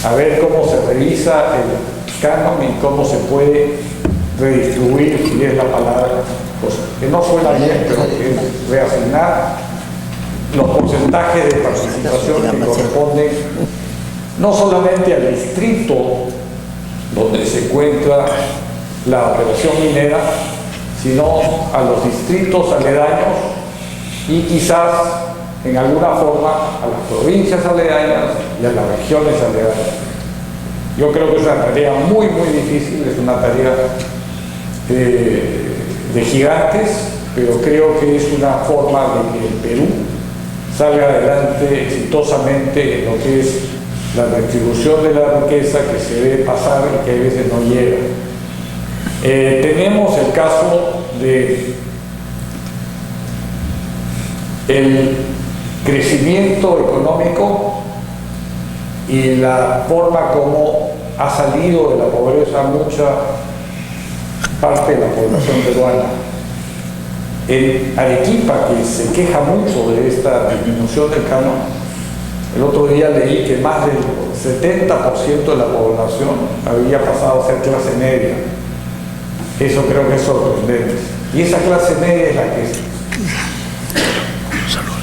a ver cómo se revisa el canon y cómo se puede redistribuir, si es la palabra, pues, que no fue ayer, pero que es reasignar los porcentajes de participación que corresponden no solamente al distrito donde se encuentra la operación minera, sino a los distritos aledaños y quizás en alguna forma a las provincias aledañas y a las regiones aledañas. Yo creo que es una tarea muy, muy difícil, es una tarea de gigantes, pero creo que es una forma de que el Perú salga adelante exitosamente en lo que es la redistribución de la riqueza que se debe pasar y que a veces no llega. Tenemos el caso de el crecimiento económico y la forma como ha salido de la pobreza mucha parte de la población peruana. En Arequipa, que se queja mucho de esta disminución del canon, el otro día leí que más del 70% de la población había pasado a ser clase media. Eso creo que es sorprendente. Y esa clase media es la que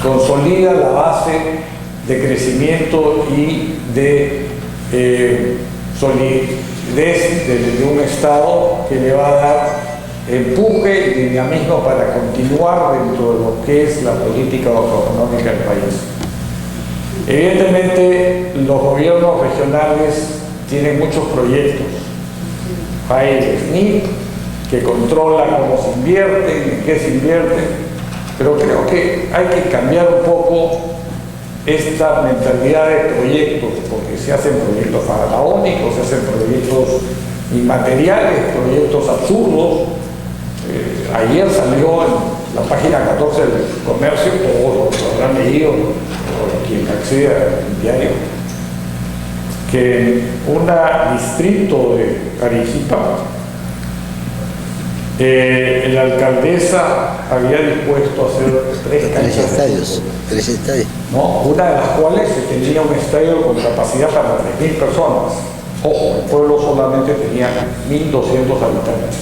consolida la base de crecimiento y de solidez de un Estado que le va a dar empuje y dinamismo para continuar dentro de lo que es la política económica del país. Evidentemente, los gobiernos regionales tienen muchos proyectos. Hay el SNIP, que controla cómo se invierte, en qué se invierte, pero creo que hay que cambiar un poco esta mentalidad de proyectos, porque se hacen proyectos faraónicos, se hacen proyectos inmateriales, proyectos absurdos. Ayer salió en la página 14 del Comercio, todos lo habrán leído, o quien acceda al diario, que en un distrito de Arequipa, la alcaldesa había dispuesto a hacer 3 Tres canchas. estadios. Tres estadios. ¿No? Una de las cuales tenía un estadio con capacidad para 3.000 personas. Ojo, el pueblo solamente tenía 1.200 habitantes.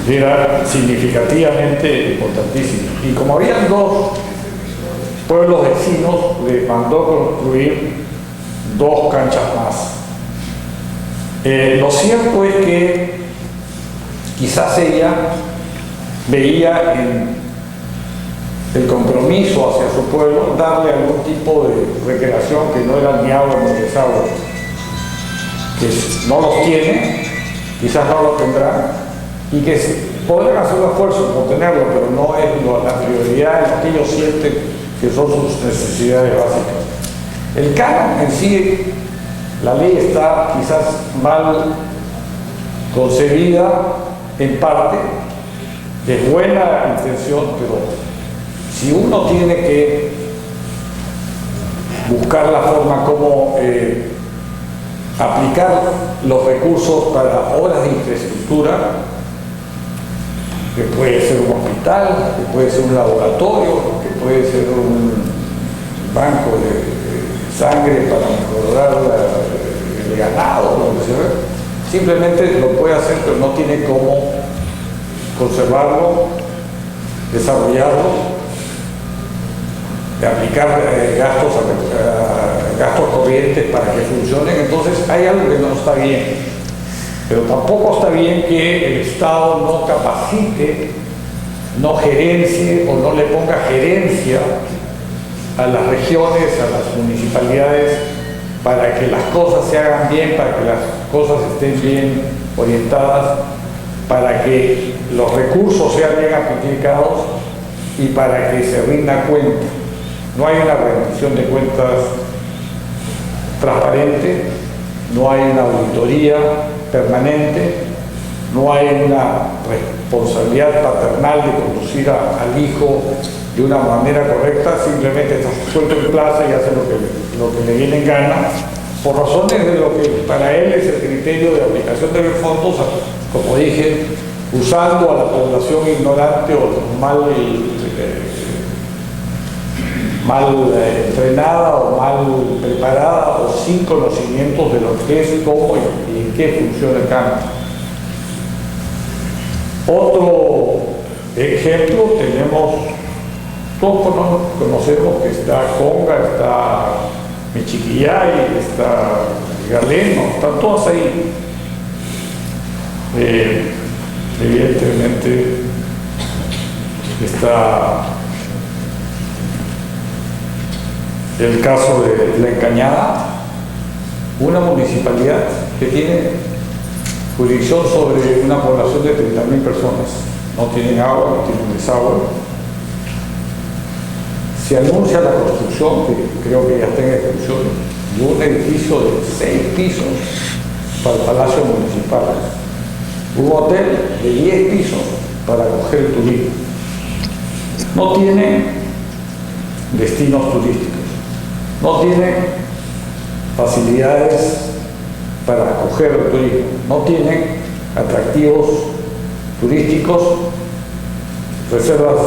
Era significativamente importantísimo. Y como habían dos pueblos vecinos, le mandó construir 2 canchas más. Lo cierto es que quizás ella veía en el compromiso hacia su pueblo darle algún tipo de recreación que no era ni agua ni desagüe, que no los tiene, quizás no lo tendrán, y que podrán hacer un esfuerzo por tenerlo, pero no es la prioridad en lo que ellos sienten que son sus necesidades básicas. El canon en sí, la ley está quizás mal concebida en parte, de buena intención, pero si uno tiene que buscar la forma como aplicar los recursos para obras de infraestructura, que puede ser un hospital, que puede ser un laboratorio, que puede ser un banco de sangre para mejorar el ganado, lo que sea, simplemente lo puede hacer, pero no tiene cómo conservarlo, desarrollarlo, de aplicar gastos corrientes para que funcionen. Entonces hay algo que no está bien, pero tampoco está bien que el Estado no capacite, no gerencie o no le ponga gerencia a las regiones, a las municipalidades, para que las cosas se hagan bien, para que las cosas estén bien orientadas, para que los recursos sean bien aplicados y para que se rinda cuenta. No hay una rendición de cuentas transparente, no hay una auditoría permanente, no hay una responsabilidad paternal de conducir al hijo de una manera correcta, simplemente está suelto en plaza y hace lo que le viene en gana, por razones de lo que para él es el criterio de aplicación de los fondos, como dije, usando a la población ignorante o mal entrenada o mal preparada o sin conocimientos de lo que es, cómo y en qué funciona el campo. Otro ejemplo tenemos, todos conocemos que está Conga, está Michiquillay, está Galeno, están todas ahí. Evidentemente está el caso de La Encañada, una municipalidad que tiene jurisdicción sobre una población de 30.000 personas. No tienen agua, no tienen desagüe. Se anuncia la construcción, que creo que ya está en ejecución, de un edificio de 6 pisos para el Palacio Municipal. Un hotel de 10 pisos para acoger el turismo. No tiene destinos turísticos. No tiene facilidades para acoger el turismo, no tiene atractivos turísticos, reservas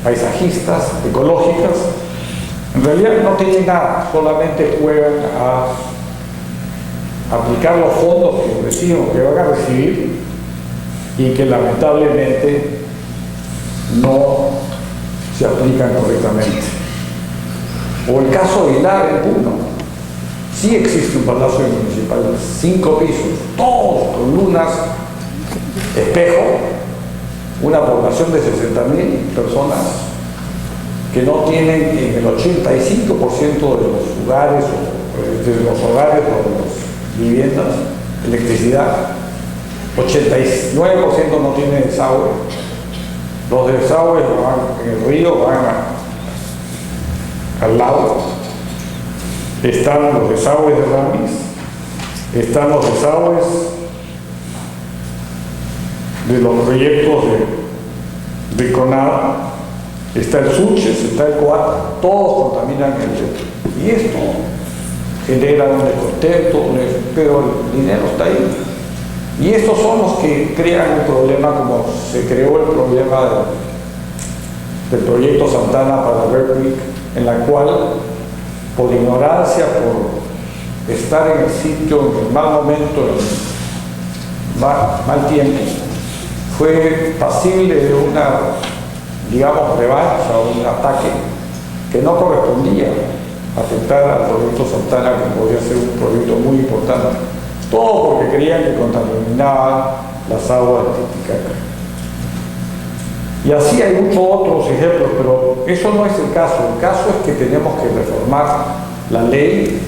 paisajistas, ecológicas. En realidad no tienen nada, solamente juegan a aplicar los fondos que decimos que van a recibir y que lamentablemente no se aplican correctamente. O el caso de Hilar en Puno. Sí existe un palacio municipal de 5 pisos, todos con lunas, espejo, una población de 60.000 personas que no tienen en el 85% de los lugares, de los hogares o de las viviendas, electricidad. 89% no tienen desagüe. Los desagües van en el río, van al lado. Están los desagües de Ramis, están los desagües de los proyectos de Conada, está el Suches, está el Coata, todos contaminan el río. Y esto genera un descontento, pero el dinero está ahí. Y estos son los que crean un problema como se creó el problema del proyecto Santana para Red Creek, en la cual, por ignorancia, por estar en el sitio, en el mal momento, en mal tiempo, fue pasible de una, digamos, revancha o un ataque que no correspondía a afectar al proyecto Santana, que podría ser un proyecto muy importante. Todo porque creían que contaminaban las aguas de Titicaca. Y así hay muchos otros ejemplos, pero eso no es el caso. El caso es que tenemos que reformar la ley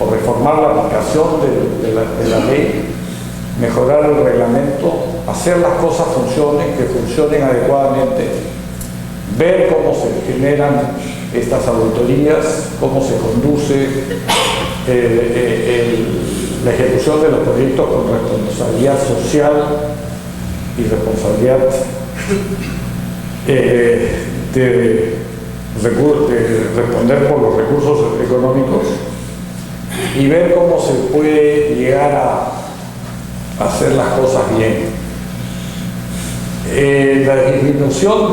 o reformar la aplicación de la ley, mejorar el reglamento, hacer las cosas que funcionen adecuadamente, ver cómo se generan estas auditorías, cómo se conduce la ejecución de los proyectos con responsabilidad social y responsabilidad de responder por los recursos económicos, y ver cómo se puede llegar a hacer las cosas bien. La disminución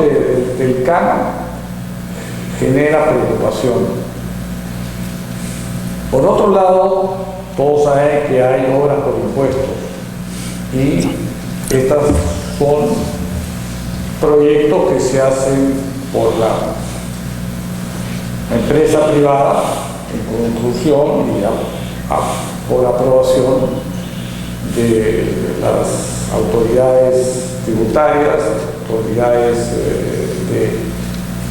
del canon genera preocupación. Por otro lado, todos saben que hay obras por impuestos, y estas son proyectos que se hacen por la empresa privada en construcción y por aprobación de las autoridades tributarias, autoridades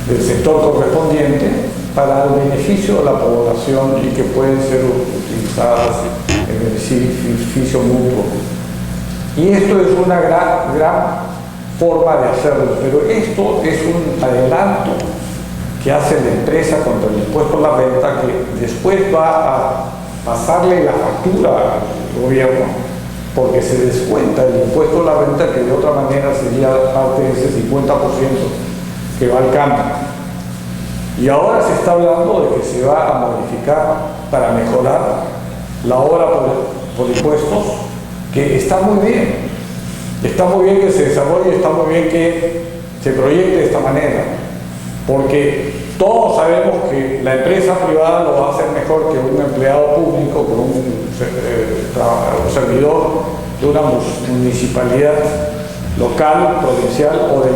del sector correspondiente, para el beneficio de la población, y que pueden ser utilizadas en beneficio mutuo. Y esto es una gran forma de hacerlo, pero esto es un adelanto que hace la empresa contra el impuesto a la renta, que después va a pasarle la factura al gobierno, porque se descuenta el impuesto a la renta, que de otra manera sería parte de ese 50% que va al cambio. Y ahora se está hablando de que se va a modificar para mejorar la obra por impuestos, que está muy bien. Está muy bien que se desarrolle, está muy bien que se proyecte de esta manera, porque todos sabemos que la empresa privada lo va a hacer mejor que un empleado público, que un servidor de una municipalidad local, provincial o de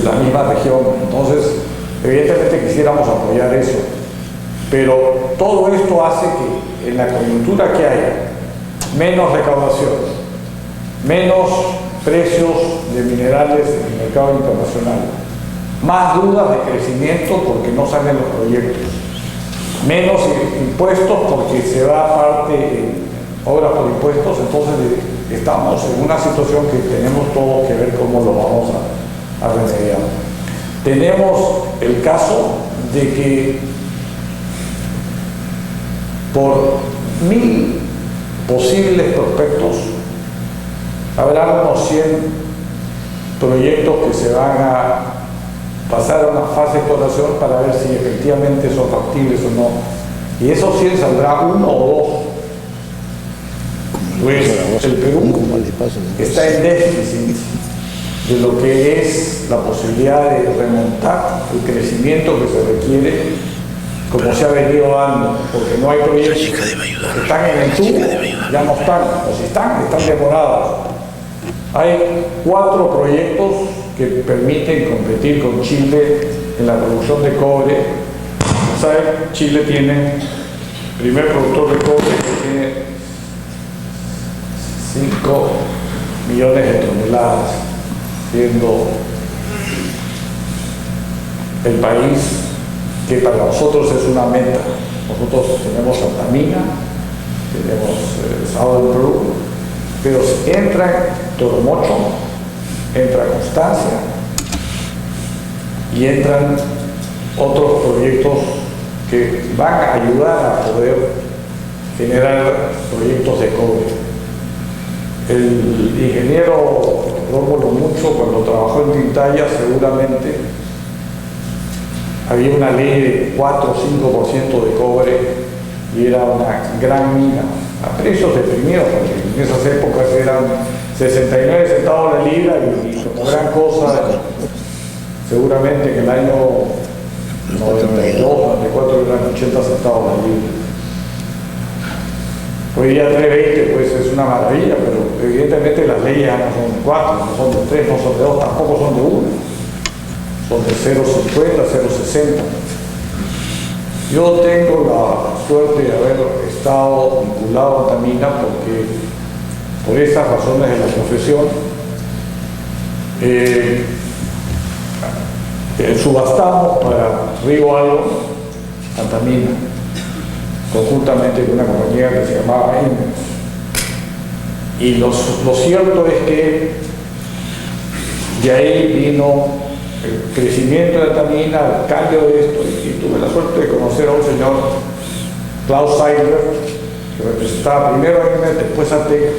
la misma región. Entonces, evidentemente quisiéramos apoyar eso, pero todo esto hace que en la coyuntura que hay, menos recaudación, menos precios de minerales en el mercado internacional, más dudas de crecimiento porque no salen los proyectos, menos impuestos porque se va parte en obras por impuestos. Entonces estamos en una situación que tenemos todo que ver cómo lo vamos a remediar. Tenemos el caso de que por 1000 posibles prospectos habrá unos 100 proyectos que se van a pasar a una fase de exploración para ver si efectivamente son factibles o no. Y esos 100 saldrá uno o dos. Pues el Perú está en déficit de lo que es la posibilidad de remontar el crecimiento que se requiere, como se ha venido dando, porque no hay proyectos que están en el tubo, ya no están, o si están demorados. Hay 4 proyectos que permiten competir con Chile en la producción de cobre. ¿Saben? Chile tiene el primer productor de cobre, que tiene 5 millones de toneladas, siendo el país que para nosotros es una meta. Nosotros tenemos Altamira, tenemos Southern Peru, pero entra Toromocho, entra Constancia y entran otros proyectos que van a ayudar a poder generar proyectos de cobre. El ingeniero Rómulo Mucho, cuando trabajó en Tintaya, seguramente había una ley de 4 o 5% de cobre y era una gran mina, a precios deprimidos, porque en esas épocas eran 69 centavos la libra y como gran cosa Seguramente en el año 92, 94 eran 80 centavos la libra. Hoy día 3.20 pues es una maravilla, pero evidentemente las leyes ya no son de 4, no son de 3, no son de 2, tampoco son de 1. Son de 0.50, 0.60. Yo tengo la suerte de haber estado vinculado a Antamina porque por esas razones de la profesión subastamos para Río Algo, Antamina, conjuntamente con una compañía que se llamaba Inmex. Y lo cierto es que de ahí vino el crecimiento de Antamina, el cambio de esto, y tuve la suerte de conocer a un señor, Klaus Seidler, que representaba primero a Inmex, después a TEC,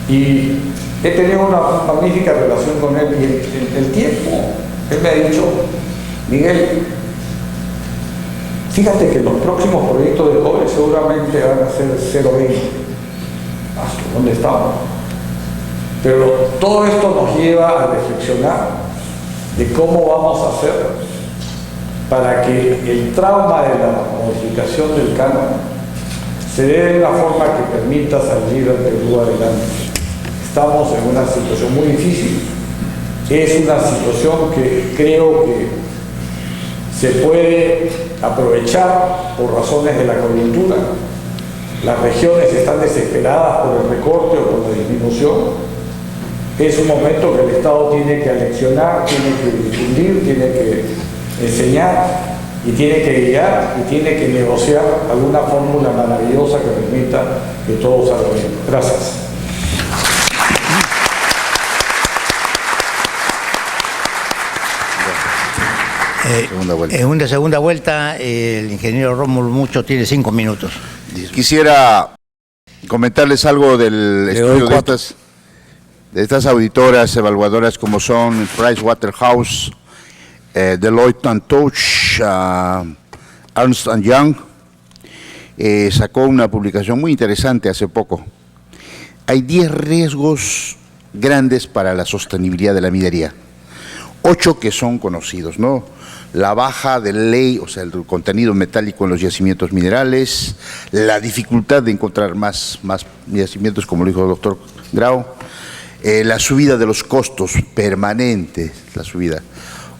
y he tenido una magnífica relación con él, y el tiempo, él me ha dicho, Miguel, fíjate que los próximos proyectos de cobre seguramente van a ser 0.20, hasta donde estamos. Pero todo esto nos lleva a reflexionar de cómo vamos a hacer para que el trauma de la modificación del canon se dé de una forma que permita salir al Perú adelante. Estamos en una situación muy difícil. Es una situación que creo que se puede aprovechar por razones de la coyuntura. Las regiones están desesperadas por el recorte o por la disminución. Es un momento que el Estado tiene que aleccionar, tiene que difundir, tiene que enseñar y tiene que guiar y tiene que negociar alguna fórmula maravillosa que permita que todo salga bien. Gracias. En una segunda vuelta, el ingeniero Rómulo Mucho tiene 5 minutos. Quisiera comentarles algo del estudio de estas auditoras evaluadoras como son Pricewaterhouse, Deloitte & Touche, Ernst & Young. Sacó una publicación muy interesante hace poco. Hay 10 riesgos grandes para la sostenibilidad de la minería. 8 que son conocidos, ¿no? La baja de ley, o sea, el contenido metálico en los yacimientos minerales, la dificultad de encontrar más yacimientos, como lo dijo el doctor Grau, la subida de los costos permanentes, la subida.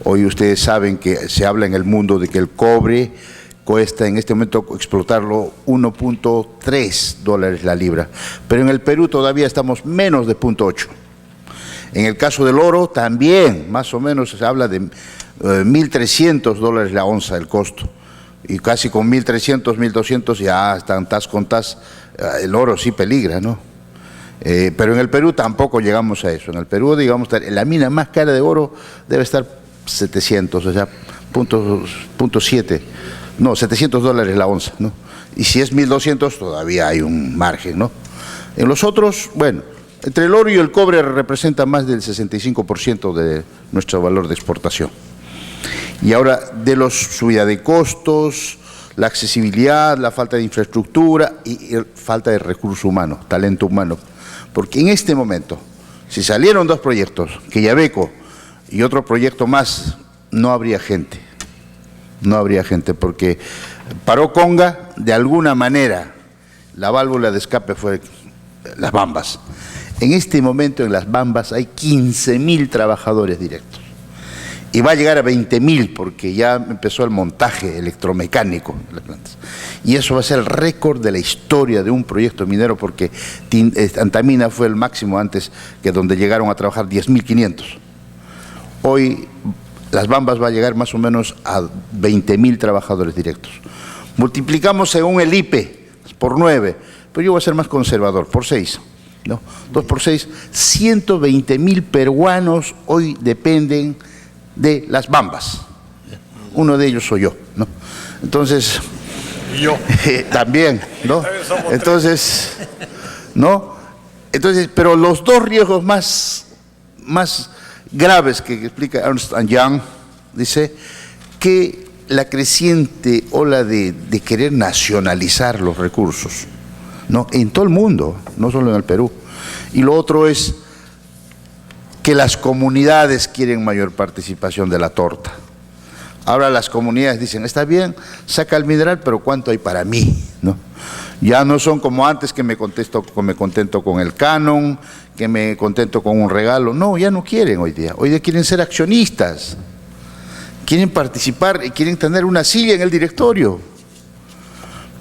Hoy ustedes saben que se habla en el mundo de que el cobre cuesta en este momento explotarlo $1.3 la libra, pero en el Perú todavía estamos menos de 0.8. En el caso del oro también, más o menos se habla de $1.300 la onza el costo, y casi con 1.300, 1.200 ya están tas con tas, el oro sí peligra, ¿no? Pero en el Perú tampoco llegamos a eso. En el Perú, digamos, la mina más cara de oro debe estar 700, o sea, .7, no, $700 la onza, ¿no? Y si es 1.200 todavía hay un margen, ¿no? En los otros, bueno, entre el oro y el cobre representa más del 65% de nuestro valor de exportación. Y ahora, de la subida de costos, la accesibilidad, la falta de infraestructura y falta de recurso humano, talento humano. Porque en este momento, si salieron 2 proyectos, Quellaveco y otro proyecto más, no habría gente. No habría gente porque paró Conga, de alguna manera, la válvula de escape fue las Bambas. En este momento en las Bambas hay 15.000 trabajadores directos. Y va a llegar a 20.000 porque ya empezó el montaje electromecánico de las plantas. Y eso va a ser el récord de la historia de un proyecto minero porque Antamina fue el máximo antes, que donde llegaron a trabajar 10.500. Hoy las Bambas va a llegar más o menos a 20.000 trabajadores directos. Multiplicamos según el IPE por 9, pero yo voy a ser más conservador, por 6. ¿No? 2 por 6, 120.000 peruanos hoy dependen de las Bambas. Uno de ellos soy yo, ¿no? Entonces, yo también, ¿no? Entonces, ¿no? Entonces, pero los 2 riesgos más graves que explica Ernst & Young, dice que la creciente ola de querer nacionalizar los recursos, ¿no? En todo el mundo, no solo en el Perú. Y lo otro es que las comunidades quieren mayor participación de la torta. Ahora las comunidades dicen, está bien, saca el mineral, pero ¿cuánto hay para mí? ¿No? Ya no son como antes que me contento con el canon, que me contento con un regalo. No, ya no quieren hoy día. Hoy día quieren ser accionistas, quieren participar y quieren tener una silla en el directorio.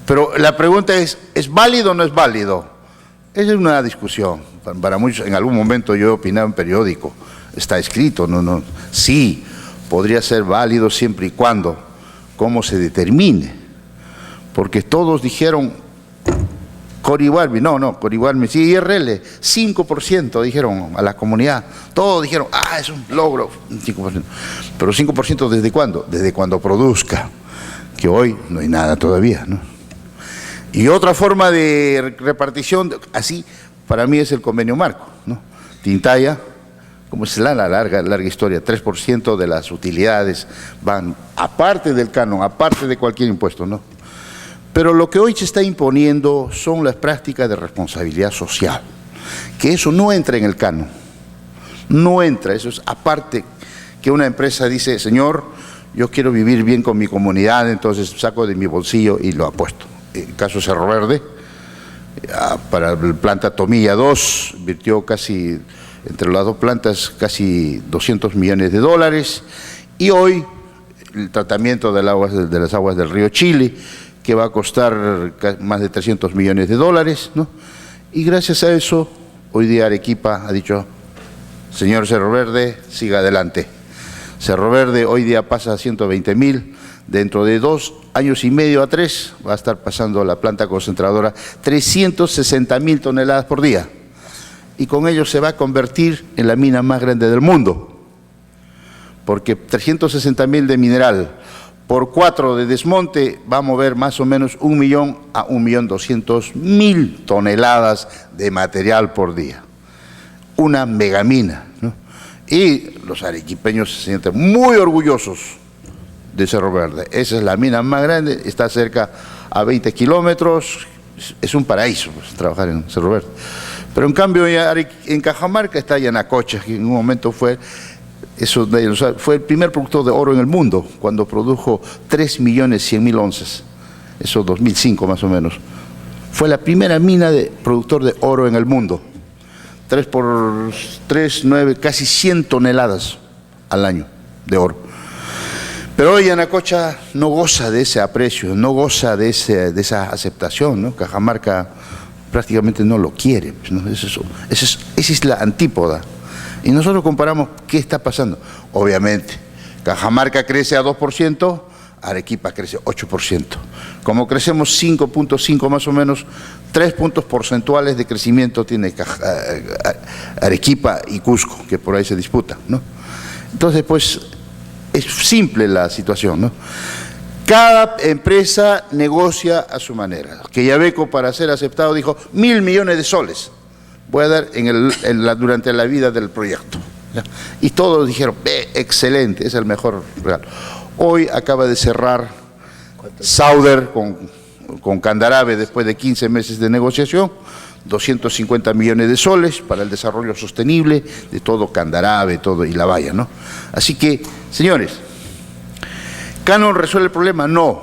Pero la pregunta ¿es válido o no es válido? Esa es una discusión. Para muchos, en algún momento yo opinaba en periódico, está escrito, no, sí, podría ser válido siempre y cuando, cómo se determine. Porque todos dijeron, Corihuarmi, Corihuarmi, sí, IRL, 5% dijeron a la comunidad, todos dijeron, es un logro, 5%. Pero 5% ¿desde cuándo? Desde cuando produzca, que hoy no hay nada todavía, ¿no? Y otra forma de repartición, así, para mí es el convenio marco, ¿no? Tintaya, como es la larga historia, 3% de las utilidades van, aparte del canon, aparte de cualquier impuesto, ¿no? Pero lo que hoy se está imponiendo son las prácticas de responsabilidad social, que eso no entra en el canon, no entra, eso es aparte que una empresa dice, señor, yo quiero vivir bien con mi comunidad, entonces saco de mi bolsillo y lo apuesto. El caso Cerro Verde, para la planta Tomilla 2, invirtió casi, entre las dos plantas, casi $200 millones, y hoy el tratamiento de las aguas del río Chile, que va a costar más de $300 millones, ¿no? Y gracias a eso, hoy día Arequipa ha dicho, señor Cerro Verde, siga adelante. Cerro Verde hoy día pasa a 120.000, dentro de 2 años y medio a 3 va a estar pasando la planta concentradora 360.000 toneladas por día. Y con ello se va a convertir en la mina más grande del mundo. Porque 360.000 de mineral por 4 de desmonte va a mover más o menos 1 millón a 1.200.000 toneladas de material por día. Una megamina, ¿no? Y los arequipeños se sienten muy orgullosos de Cerro Verde. Esa es la mina más grande, está cerca a 20 kilómetros, es un paraíso pues, trabajar en Cerro Verde. Pero en cambio en Cajamarca está Yanacocha, que en un momento fue el primer productor de oro en el mundo, cuando produjo 3.100.000 onzas, eso 2005 más o menos. Fue la primera mina de productor de oro en el mundo, 3 por 3, 9, casi 100 toneladas al año de oro. Pero hoy Yanacocha no goza de ese aprecio, no goza de esa aceptación, ¿no? Cajamarca prácticamente no lo quiere, ¿no? Esa es la antípoda. Y nosotros comparamos qué está pasando. Obviamente, Cajamarca crece a 2%, Arequipa crece 8%. Como crecemos 5.5 más o menos, 3 puntos porcentuales de crecimiento tiene Arequipa y Cusco, que por ahí se disputan, ¿no? Entonces, pues, es simple la situación, ¿no? Cada empresa negocia a su manera. Que Yabeco, para ser aceptado, dijo 1.000 millones de soles voy a dar durante la vida del proyecto, ¿ya? Y todos dijeron, excelente, es el mejor regalo. Hoy acaba de cerrar Sauder con Candarave, después de 15 meses de negociación, 250 millones de soles para el desarrollo sostenible de todo Candarave, todo y la valla, ¿no? Así que, señores, ¿Canon resuelve el problema? No.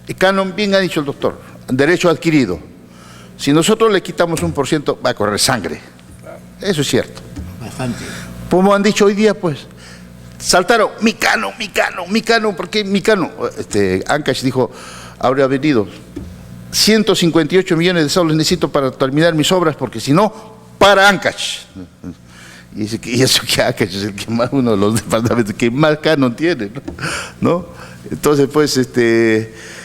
El Canon, bien ha dicho el doctor, derecho adquirido. Si nosotros le quitamos 1%, va a correr sangre. Eso es cierto. Bastante. Como han dicho hoy día, pues, saltaron, mi Canon, ¿por qué mi Canon? Ancash dijo, habría venido 158 millones de soles necesito para terminar mis obras, porque si no, para Ancash. Y eso que Ancash es el que más, uno de los departamentos que más Canon tiene, ¿no? Entonces, pues,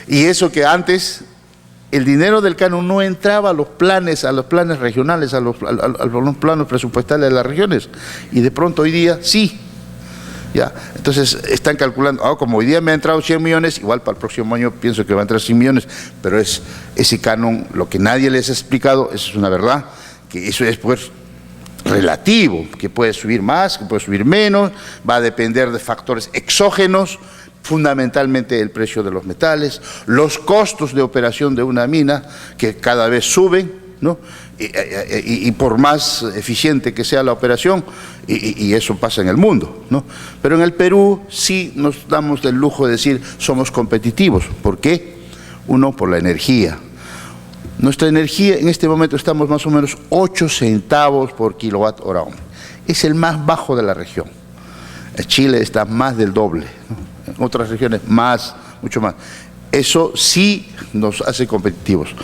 y eso que antes el dinero del canon no entraba a los planes regionales, a los planos presupuestales de las regiones, y de pronto hoy día sí. Ya, entonces están calculando, como hoy día me ha entrado 100 millones, igual para el próximo año pienso que va a entrar 100 millones, pero es ese canon, lo que nadie les ha explicado, eso es una verdad, que eso es pues relativo, que puede subir más, que puede subir menos, va a depender de factores exógenos, fundamentalmente el precio de los metales, los costos de operación de una mina, que cada vez suben, ¿no? Y por más eficiente que sea la operación, y eso pasa en el mundo, ¿no? Pero en el Perú sí nos damos el lujo de decir somos competitivos. ¿Por qué? Uno, por la energía. Nuestra energía en este momento estamos más o menos 8 centavos por kilowatt hora. Es el más bajo de la región. En Chile está más del doble, ¿no? En otras regiones más, mucho más. Eso sí nos hace competitivos.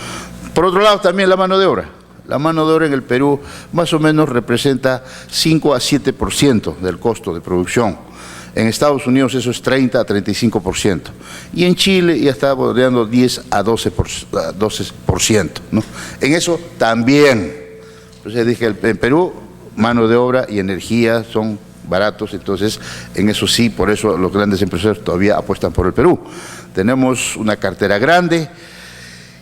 Por otro lado, también la mano de obra. La mano de obra en el Perú más o menos representa 5 a 7% del costo de producción. En Estados Unidos eso es 30 a 35%. Y en Chile ya está bordeando 10 a 12%, ¿no? En eso también. Entonces dije, en Perú, mano de obra y energía son baratos, entonces en eso sí, por eso los grandes empresarios todavía apuestan por el Perú. Tenemos una cartera grande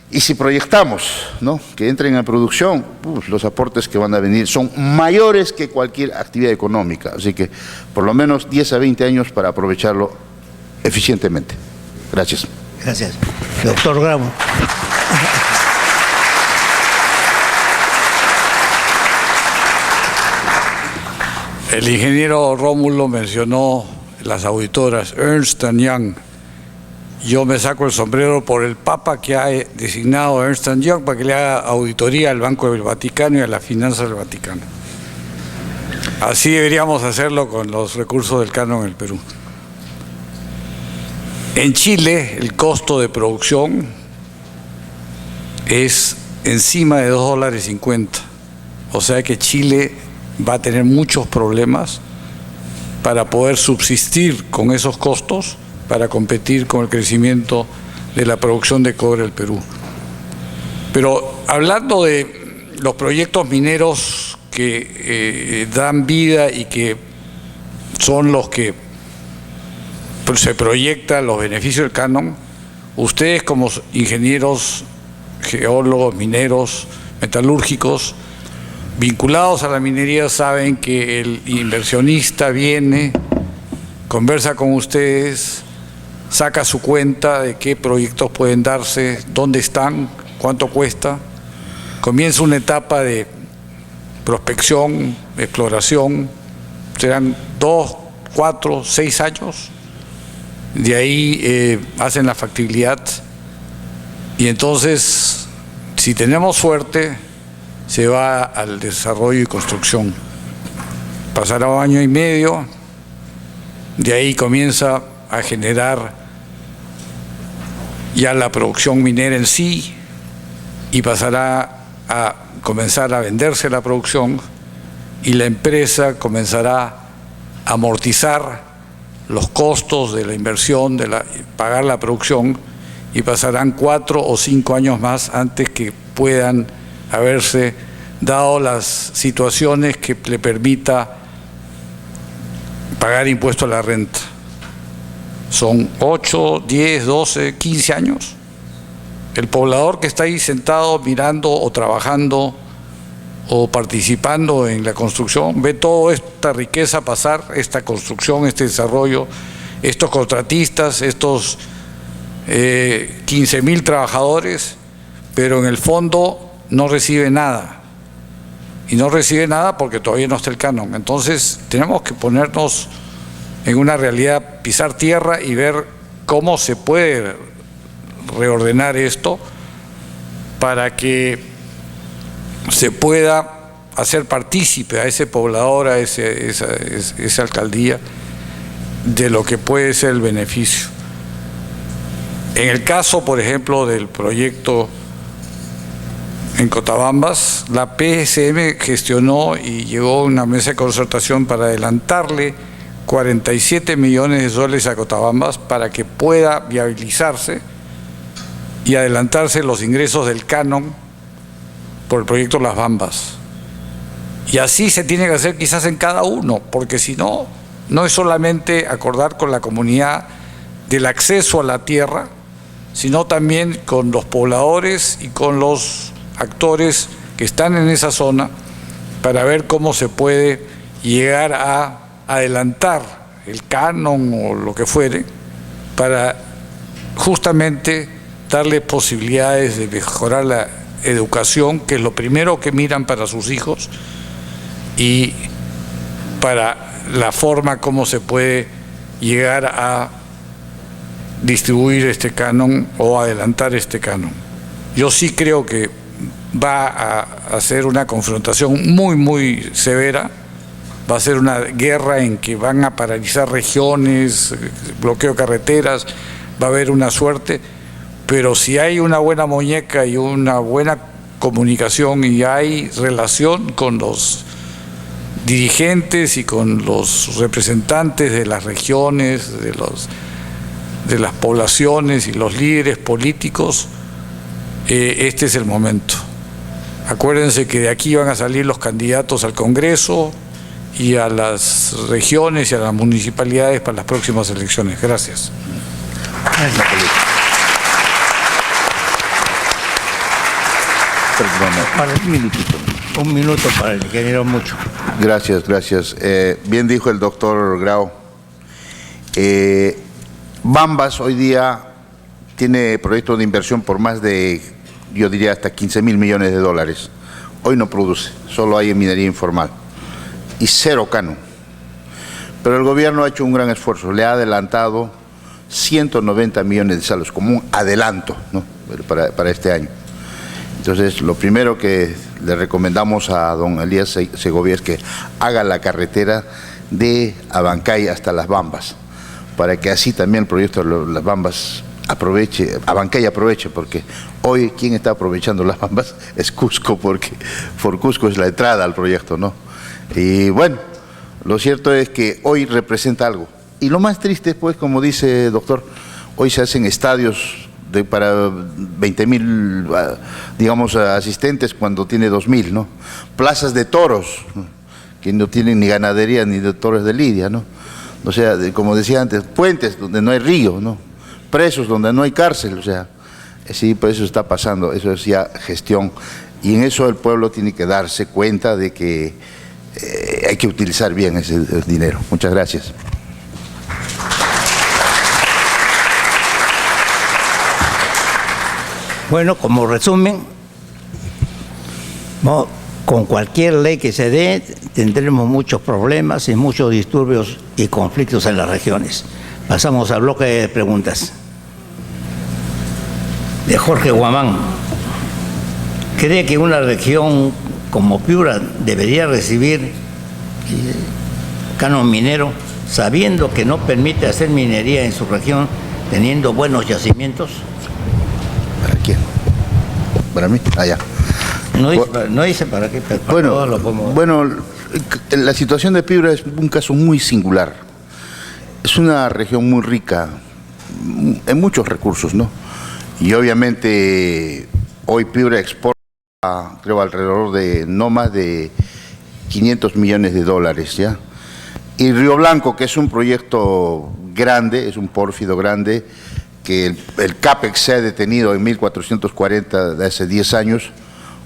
y si proyectamos, ¿no?, que entren en producción, los aportes que van a venir son mayores que cualquier actividad económica, así que por lo menos 10 a 20 años para aprovecharlo eficientemente. Gracias. Gracias. Doctor Bravo. El ingeniero Rómulo mencionó las auditoras Ernst & Young. Yo me saco el sombrero por el Papa que ha designado a Ernst & Young para que le haga auditoría al Banco del Vaticano y a las finanzas del Vaticano. Así deberíamos hacerlo con los recursos del canon en el Perú. En Chile el costo de producción es encima de $2.50. O sea que Chile va a tener muchos problemas para poder subsistir con esos costos, para competir con el crecimiento de la producción de cobre del Perú. Pero hablando de los proyectos mineros que dan vida y que son los que se proyectan los beneficios del canon, ustedes como ingenieros, geólogos, mineros, metalúrgicos, vinculados a la minería, saben que el inversionista viene, conversa con ustedes, saca su cuenta de qué proyectos pueden darse, dónde están, cuánto cuesta. Comienza una etapa de prospección, de exploración, serán 2, 4, 6 años. De ahí hacen la factibilidad y entonces, si tenemos suerte, se va al desarrollo y construcción. Pasará 1 año y medio, de ahí comienza a generar ya la producción minera en sí y pasará a comenzar a venderse la producción y la empresa comenzará a amortizar los costos de la inversión, pagar la producción, y pasarán 4 o 5 años más antes que puedan haberse dado las situaciones que le permita pagar impuesto a la renta. Son 8, 10, 12, 15 años. El poblador que está ahí sentado mirando o trabajando o participando en la construcción ve toda esta riqueza pasar, esta construcción, este desarrollo, estos contratistas, estos 15.000 trabajadores, pero en el fondo no recibe nada. Y no recibe nada porque todavía no está el canon. Entonces tenemos que ponernos en una realidad, pisar tierra y ver cómo se puede reordenar esto para que se pueda hacer partícipe a ese poblador, a esa alcaldía, de lo que puede ser el beneficio. En el caso, por ejemplo, del proyecto en Cotabambas, la PSM gestionó y llegó a una mesa de concertación para adelantarle 47 millones de soles a Cotabambas para que pueda viabilizarse y adelantarse los ingresos del canon por el proyecto Las Bambas. Y así se tiene que hacer quizás en cada uno, porque si no, no es solamente acordar con la comunidad del acceso a la tierra, sino también con los pobladores y con los actores que están en esa zona para ver cómo se puede llegar a adelantar el canon o lo que fuere para justamente darle posibilidades de mejorar la educación, que es lo primero que miran para sus hijos, y para la forma como se puede llegar a distribuir este canon o adelantar este canon. Yo sí creo que va a ser una confrontación muy severa, va a ser una guerra en que van a paralizar regiones, bloqueo de carreteras, va a haber una suerte, pero si hay una buena muñeca y una buena comunicación y hay relación con los dirigentes y con los representantes de las regiones, de las poblaciones y los líderes políticos, este es el momento. Acuérdense que de aquí van a salir los candidatos al Congreso y a las regiones y a las municipalidades para las próximas elecciones. Gracias. Un minuto para el ingeniero Mucho. Gracias. Bien dijo el doctor Grau. Bambas hoy día tiene proyectos de inversión por más de, yo diría, hasta 15.000 millones de dólares. Hoy no produce, solo hay minería informal y cero canon. Pero el gobierno ha hecho un gran esfuerzo, le ha adelantado 190 millones de soles como un adelanto, ¿no?, para este año. Entonces, lo primero que le recomendamos a don Elías Segovia es que haga la carretera de Abancay hasta Las Bambas, para que así también el proyecto de Las Bambas aproveche, Abancay aproveche, porque hoy quien está aprovechando Las Bambas es Cusco, porque por Cusco es la entrada al proyecto, ¿no? Y bueno, lo cierto es que hoy representa algo. Y lo más triste, pues, como dice el doctor, hoy se hacen estadios para 20.000, digamos, asistentes cuando tiene 2.000, ¿no? Plazas de toros, que no tienen ni ganadería ni de toros de lidia, ¿no? O sea, como decía antes, puentes donde no hay río, ¿no? Presos donde no hay cárcel, o sea, sí, pues eso está pasando, eso es ya gestión. Y en eso el pueblo tiene que darse cuenta de que hay que utilizar bien ese dinero. Muchas gracias. Bueno, como resumen, no, con cualquier ley que se dé tendremos muchos problemas y muchos disturbios y conflictos en las regiones. Pasamos al bloque de preguntas. De Jorge Guamán. ¿Cree que una región como Piura debería recibir canon minero sabiendo que no permite hacer minería en su región teniendo buenos yacimientos? ¿Para quién? ¿Para mí? Allá. No dice para qué, pero para todos lo podemos... Bueno, la situación de Piura es un caso muy singular. Es una región muy rica en muchos recursos, ¿no? Y obviamente hoy Piura exporta, creo, alrededor de no más de 500 millones de dólares, ¿ya? Y Río Blanco, que es un proyecto grande, es un pórfido grande, que el CAPEX se ha detenido en 1440 de hace 10 años.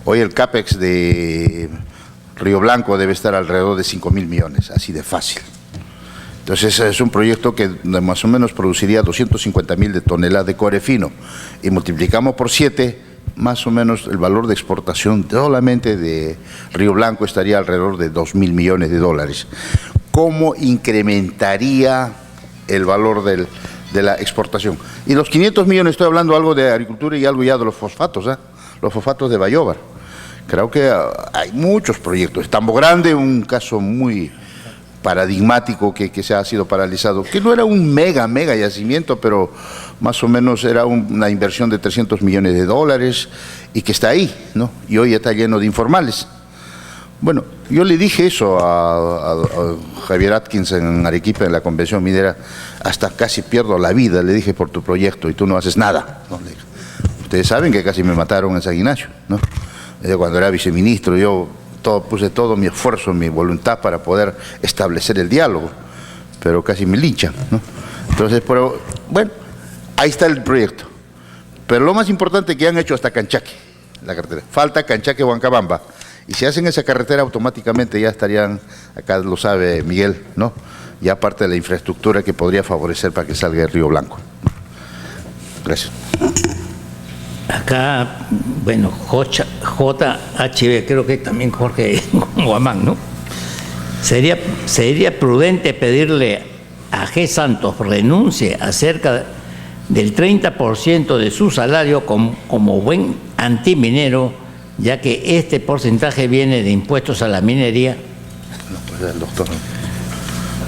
Hoy el CAPEX de Río Blanco debe estar alrededor de 5.000 millones, así de fácil. Entonces es un proyecto que más o menos produciría 250.000 de toneladas de cobre fino y multiplicamos por 7, más o menos el valor de exportación solamente de Río Blanco estaría alrededor de 2.000 millones de dólares. ¿Cómo incrementaría el valor de la exportación? Y los 500 millones, estoy hablando algo de agricultura y algo ya de los fosfatos, ¿eh? Los fosfatos de Bayóvar. Creo que hay muchos proyectos. Tambo Grande, un caso muy paradigmático que se ha sido paralizado, que no era un mega yacimiento, pero más o menos era una inversión de 300 millones de dólares y que está ahí, ¿no? Y hoy está lleno de informales. Bueno, yo le dije eso a Javier Atkins en Arequipa, en la convención minera, hasta casi pierdo la vida, le dije, por tu proyecto, y tú no haces nada, ¿no? Ustedes saben que casi me mataron en San Ignacio, ¿no? Cuando era viceministro, yo puse todo mi esfuerzo, mi voluntad para poder establecer el diálogo, pero casi me linchan, ¿no? Entonces, pero, bueno, ahí está el proyecto. Pero lo más importante que han hecho hasta Canchaque, la carretera. Falta Canchaque-Huancabamba. Y si hacen esa carretera, automáticamente ya estarían, acá lo sabe Miguel, ¿no? Ya parte de la infraestructura que podría favorecer para que salga el Río Blanco. Gracias. Acá, bueno, JHB, creo que también Jorge Guamán, ¿no? Sería prudente pedirle a G. Santos renuncie a cerca del 30% de su salario como buen antiminero, ya que este porcentaje viene de impuestos a la minería. No, pues el doctor.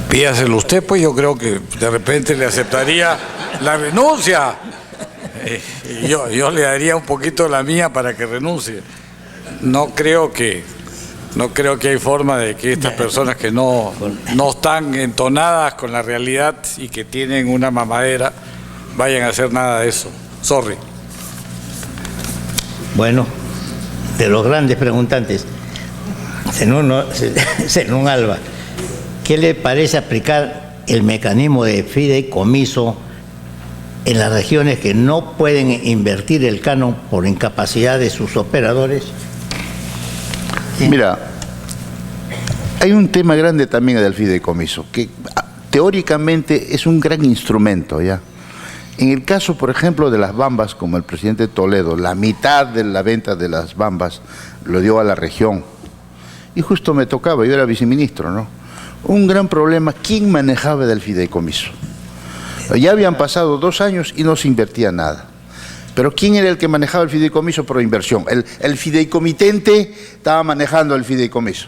Pídaselo usted, pues yo creo que de repente le aceptaría la renuncia. Y yo le daría un poquito la mía para que renuncie. No creo que hay forma de que estas personas que no están entonadas con la realidad y que tienen una mamadera vayan a hacer nada de eso. Sorry. Bueno, de los grandes preguntantes, Zenón Alba, ¿qué le parece aplicar el mecanismo de fideicomiso en las regiones que no pueden invertir el canon por incapacidad de sus operadores? ¿Sí? Mira, hay un tema grande también del fideicomiso, que teóricamente es un gran instrumento, ¿ya? En el caso, por ejemplo, de las bambas, como el presidente Toledo, la mitad de la venta de las bambas lo dio a la región. Y justo me tocaba, yo era viceministro, ¿no? Un gran problema, ¿quién manejaba del fideicomiso? Ya habían pasado 2 años y no se invertía nada. Pero ¿quién era el que manejaba el fideicomiso por inversión? El fideicomitente estaba manejando el fideicomiso.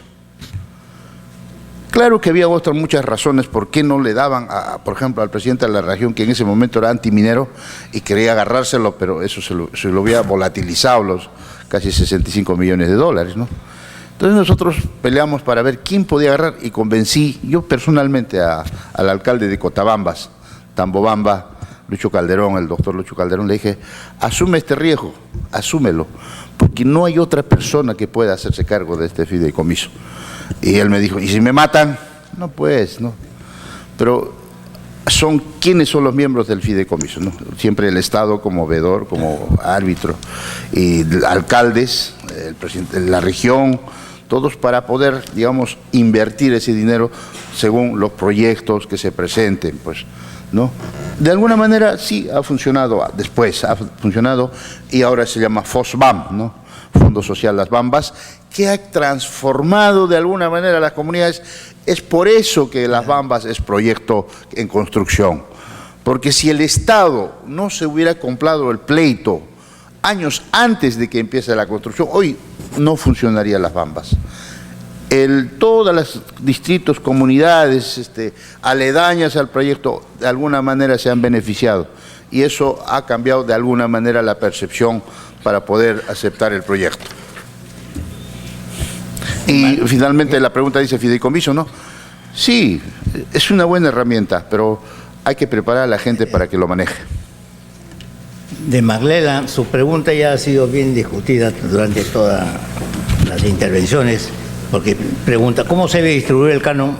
Claro que había otras muchas razones por qué no le daban, por ejemplo, al presidente de la región, que en ese momento era antiminero y quería agarrárselo, pero eso se lo había volatilizado los casi 65 millones de dólares, ¿no? Entonces nosotros peleamos para ver quién podía agarrar y convencí yo personalmente al alcalde de Cotabambas, Tambobamba, Lucho Calderón, el doctor Lucho Calderón, le dije, asume este riesgo, asúmelo, porque no hay otra persona que pueda hacerse cargo de este fideicomiso. Y él me dijo, ¿y si me matan? No, pues, no. Pero ¿quiénes son los miembros del fideicomiso? ¿No? Siempre el Estado como veedor, como árbitro, y alcaldes, el presidente de la región, todos para poder, digamos, invertir ese dinero según los proyectos que se presenten, pues, ¿no? De alguna manera sí ha funcionado, después ha funcionado y ahora se llama FOSBAM, ¿no? Fondo Social Las Bambas, que ha transformado de alguna manera las comunidades. Es por eso que Las Bambas es proyecto en construcción, porque si el Estado no se hubiera comprado el pleito años antes de que empiece la construcción, hoy no funcionaría Las Bambas. Todos los distritos, comunidades aledañas al proyecto, de alguna manera se han beneficiado y eso ha cambiado de alguna manera la percepción para poder aceptar el proyecto. Y finalmente la pregunta dice fideicomiso, ¿no? Sí, es una buena herramienta, pero hay que preparar a la gente para que lo maneje. De Marlela, su pregunta ya ha sido bien discutida durante todas las intervenciones, porque pregunta, ¿cómo se debe distribuir el canon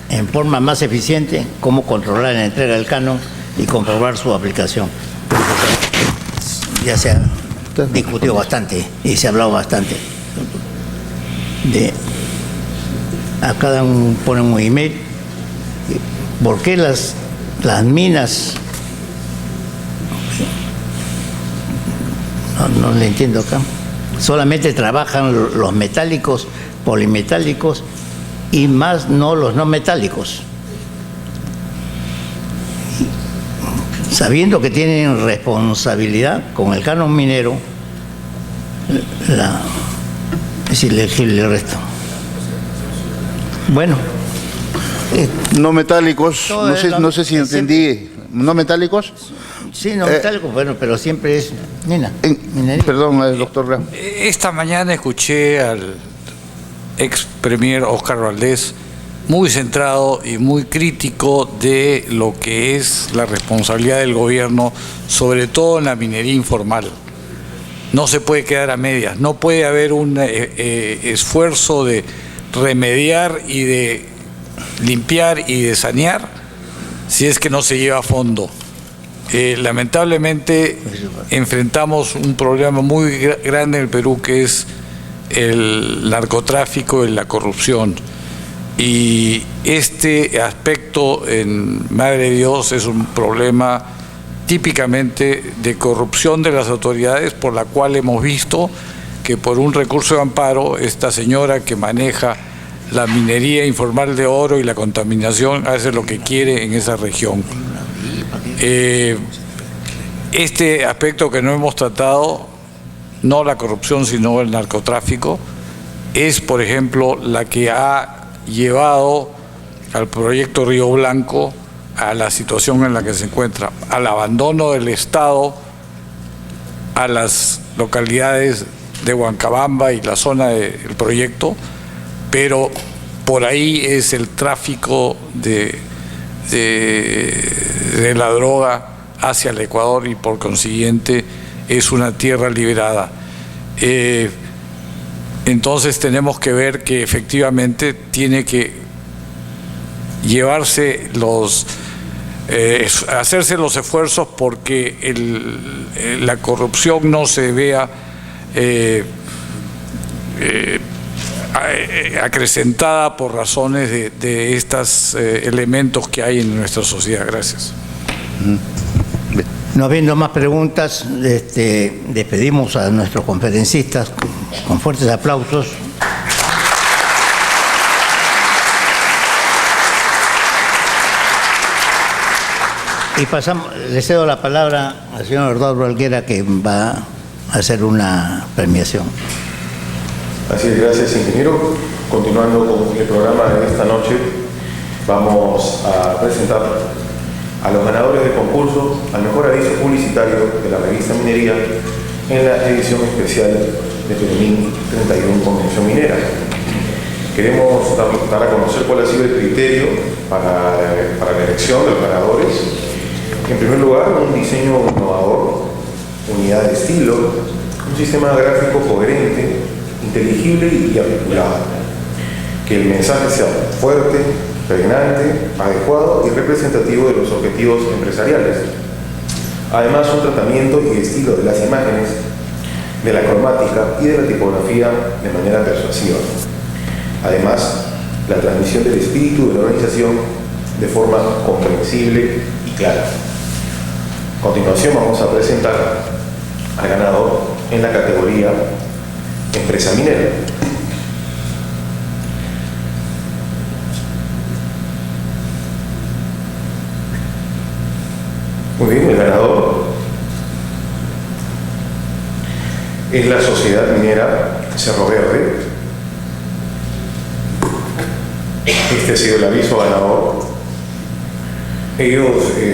en forma más eficiente? ¿Cómo controlar la entrega del canon y comprobar su aplicación? Ya se ha discutido bastante y se ha hablado bastante. A cada uno pone un email. ¿Por qué las minas? No le entiendo acá. Solamente trabajan los metálicos, polimetálicos y más no los no metálicos. Sabiendo que tienen responsabilidad con el canon minero, es ilegible el resto. Bueno. No metálicos, no sé si entendí. ¿No metálicos? Sí, no metálicos, bueno, pero siempre es minería. Perdón, doctor Graham. Esta mañana escuché al ex premier Óscar Valdés muy centrado y muy crítico de lo que es la responsabilidad del gobierno, sobre todo en la minería informal. No se puede quedar a medias, no puede haber un esfuerzo de remediar y de limpiar y de sanear si es que no se lleva a fondo. Lamentablemente enfrentamos un problema muy grande en el Perú, que es el narcotráfico y la corrupción. Y este aspecto en Madre de Dios es un problema típicamente de corrupción de las autoridades, por la cual hemos visto que por un recurso de amparo, esta señora que maneja la minería informal de oro y la contaminación hace lo que quiere en esa región. Este aspecto que no hemos tratado, no la corrupción sino el narcotráfico, es por ejemplo la que ha llevado al proyecto Río Blanco a la situación en la que se encuentra, al abandono del Estado a las localidades de Huancabamba y la zona del proyecto, pero por ahí es el tráfico de la droga hacia el Ecuador y por consiguiente es una tierra liberada. Entonces tenemos que ver que efectivamente tiene que llevarse hacerse los esfuerzos porque la corrupción no se vea acrecentada por razones de estos elementos que hay en nuestra sociedad. Gracias. No habiendo más preguntas, despedimos a nuestros conferencistas con fuertes aplausos. Y le cedo la palabra al señor Eduardo Helguera, que va a hacer una premiación. Así es, gracias, ingeniero. Continuando con el programa de esta noche, vamos a presentar a los ganadores del concurso al mejor aviso publicitario de la revista Minería en la edición especial de Perunín 31 Convención Minera. Queremos dar a conocer cuál ha sido el criterio para la elección de los ganadores. En primer lugar, un diseño innovador, unidad de estilo, un sistema gráfico coherente, inteligible y articulado. Que el mensaje sea fuerte, pregnante, adecuado y representativo de los objetivos empresariales. Además, un tratamiento y estilo de las imágenes, de la cromática y de la tipografía de manera persuasiva. Además, la transmisión del espíritu de la organización de forma comprensible y clara. A continuación vamos a presentar al ganador en la categoría Empresa Minera. Muy bien, el ganador es la Sociedad Minera Cerro Verde. Este ha sido el aviso ganador. Ellos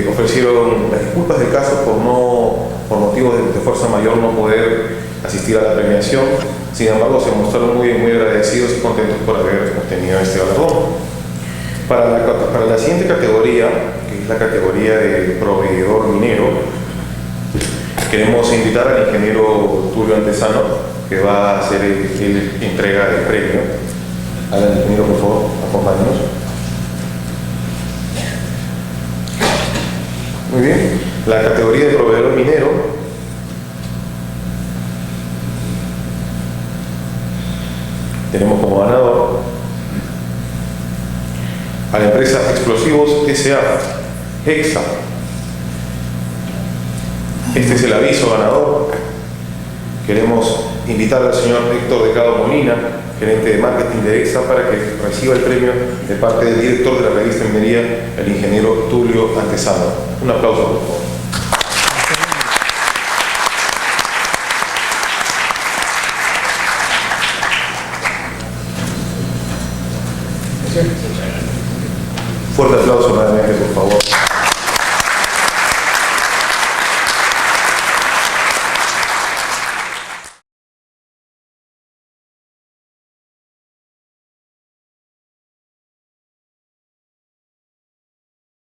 ofrecieron las disculpas del caso por motivos de fuerza mayor no poder asistir a la premiación. Sin embargo, se mostraron muy agradecidos y contentos por haber obtenido este galardón. Para la siguiente categoría, que es la categoría de proveedor minero, queremos invitar al ingeniero Tulio Antesano, que va a hacer la entrega del premio. Adelante, ingeniero, por favor, acompáñenos. Muy bien. La categoría de proveedor minero tenemos como ganador a la empresa Explosivos S.A. Hexa. Este es el aviso ganador. Queremos invitar al señor Héctor Delgado Molina, gerente de marketing de Hexa, para que reciba el premio de parte del director de la revista Minería, el ingeniero Tulio Antesano. Un aplauso, por favor. Fuerte aplauso nuevamente, por favor.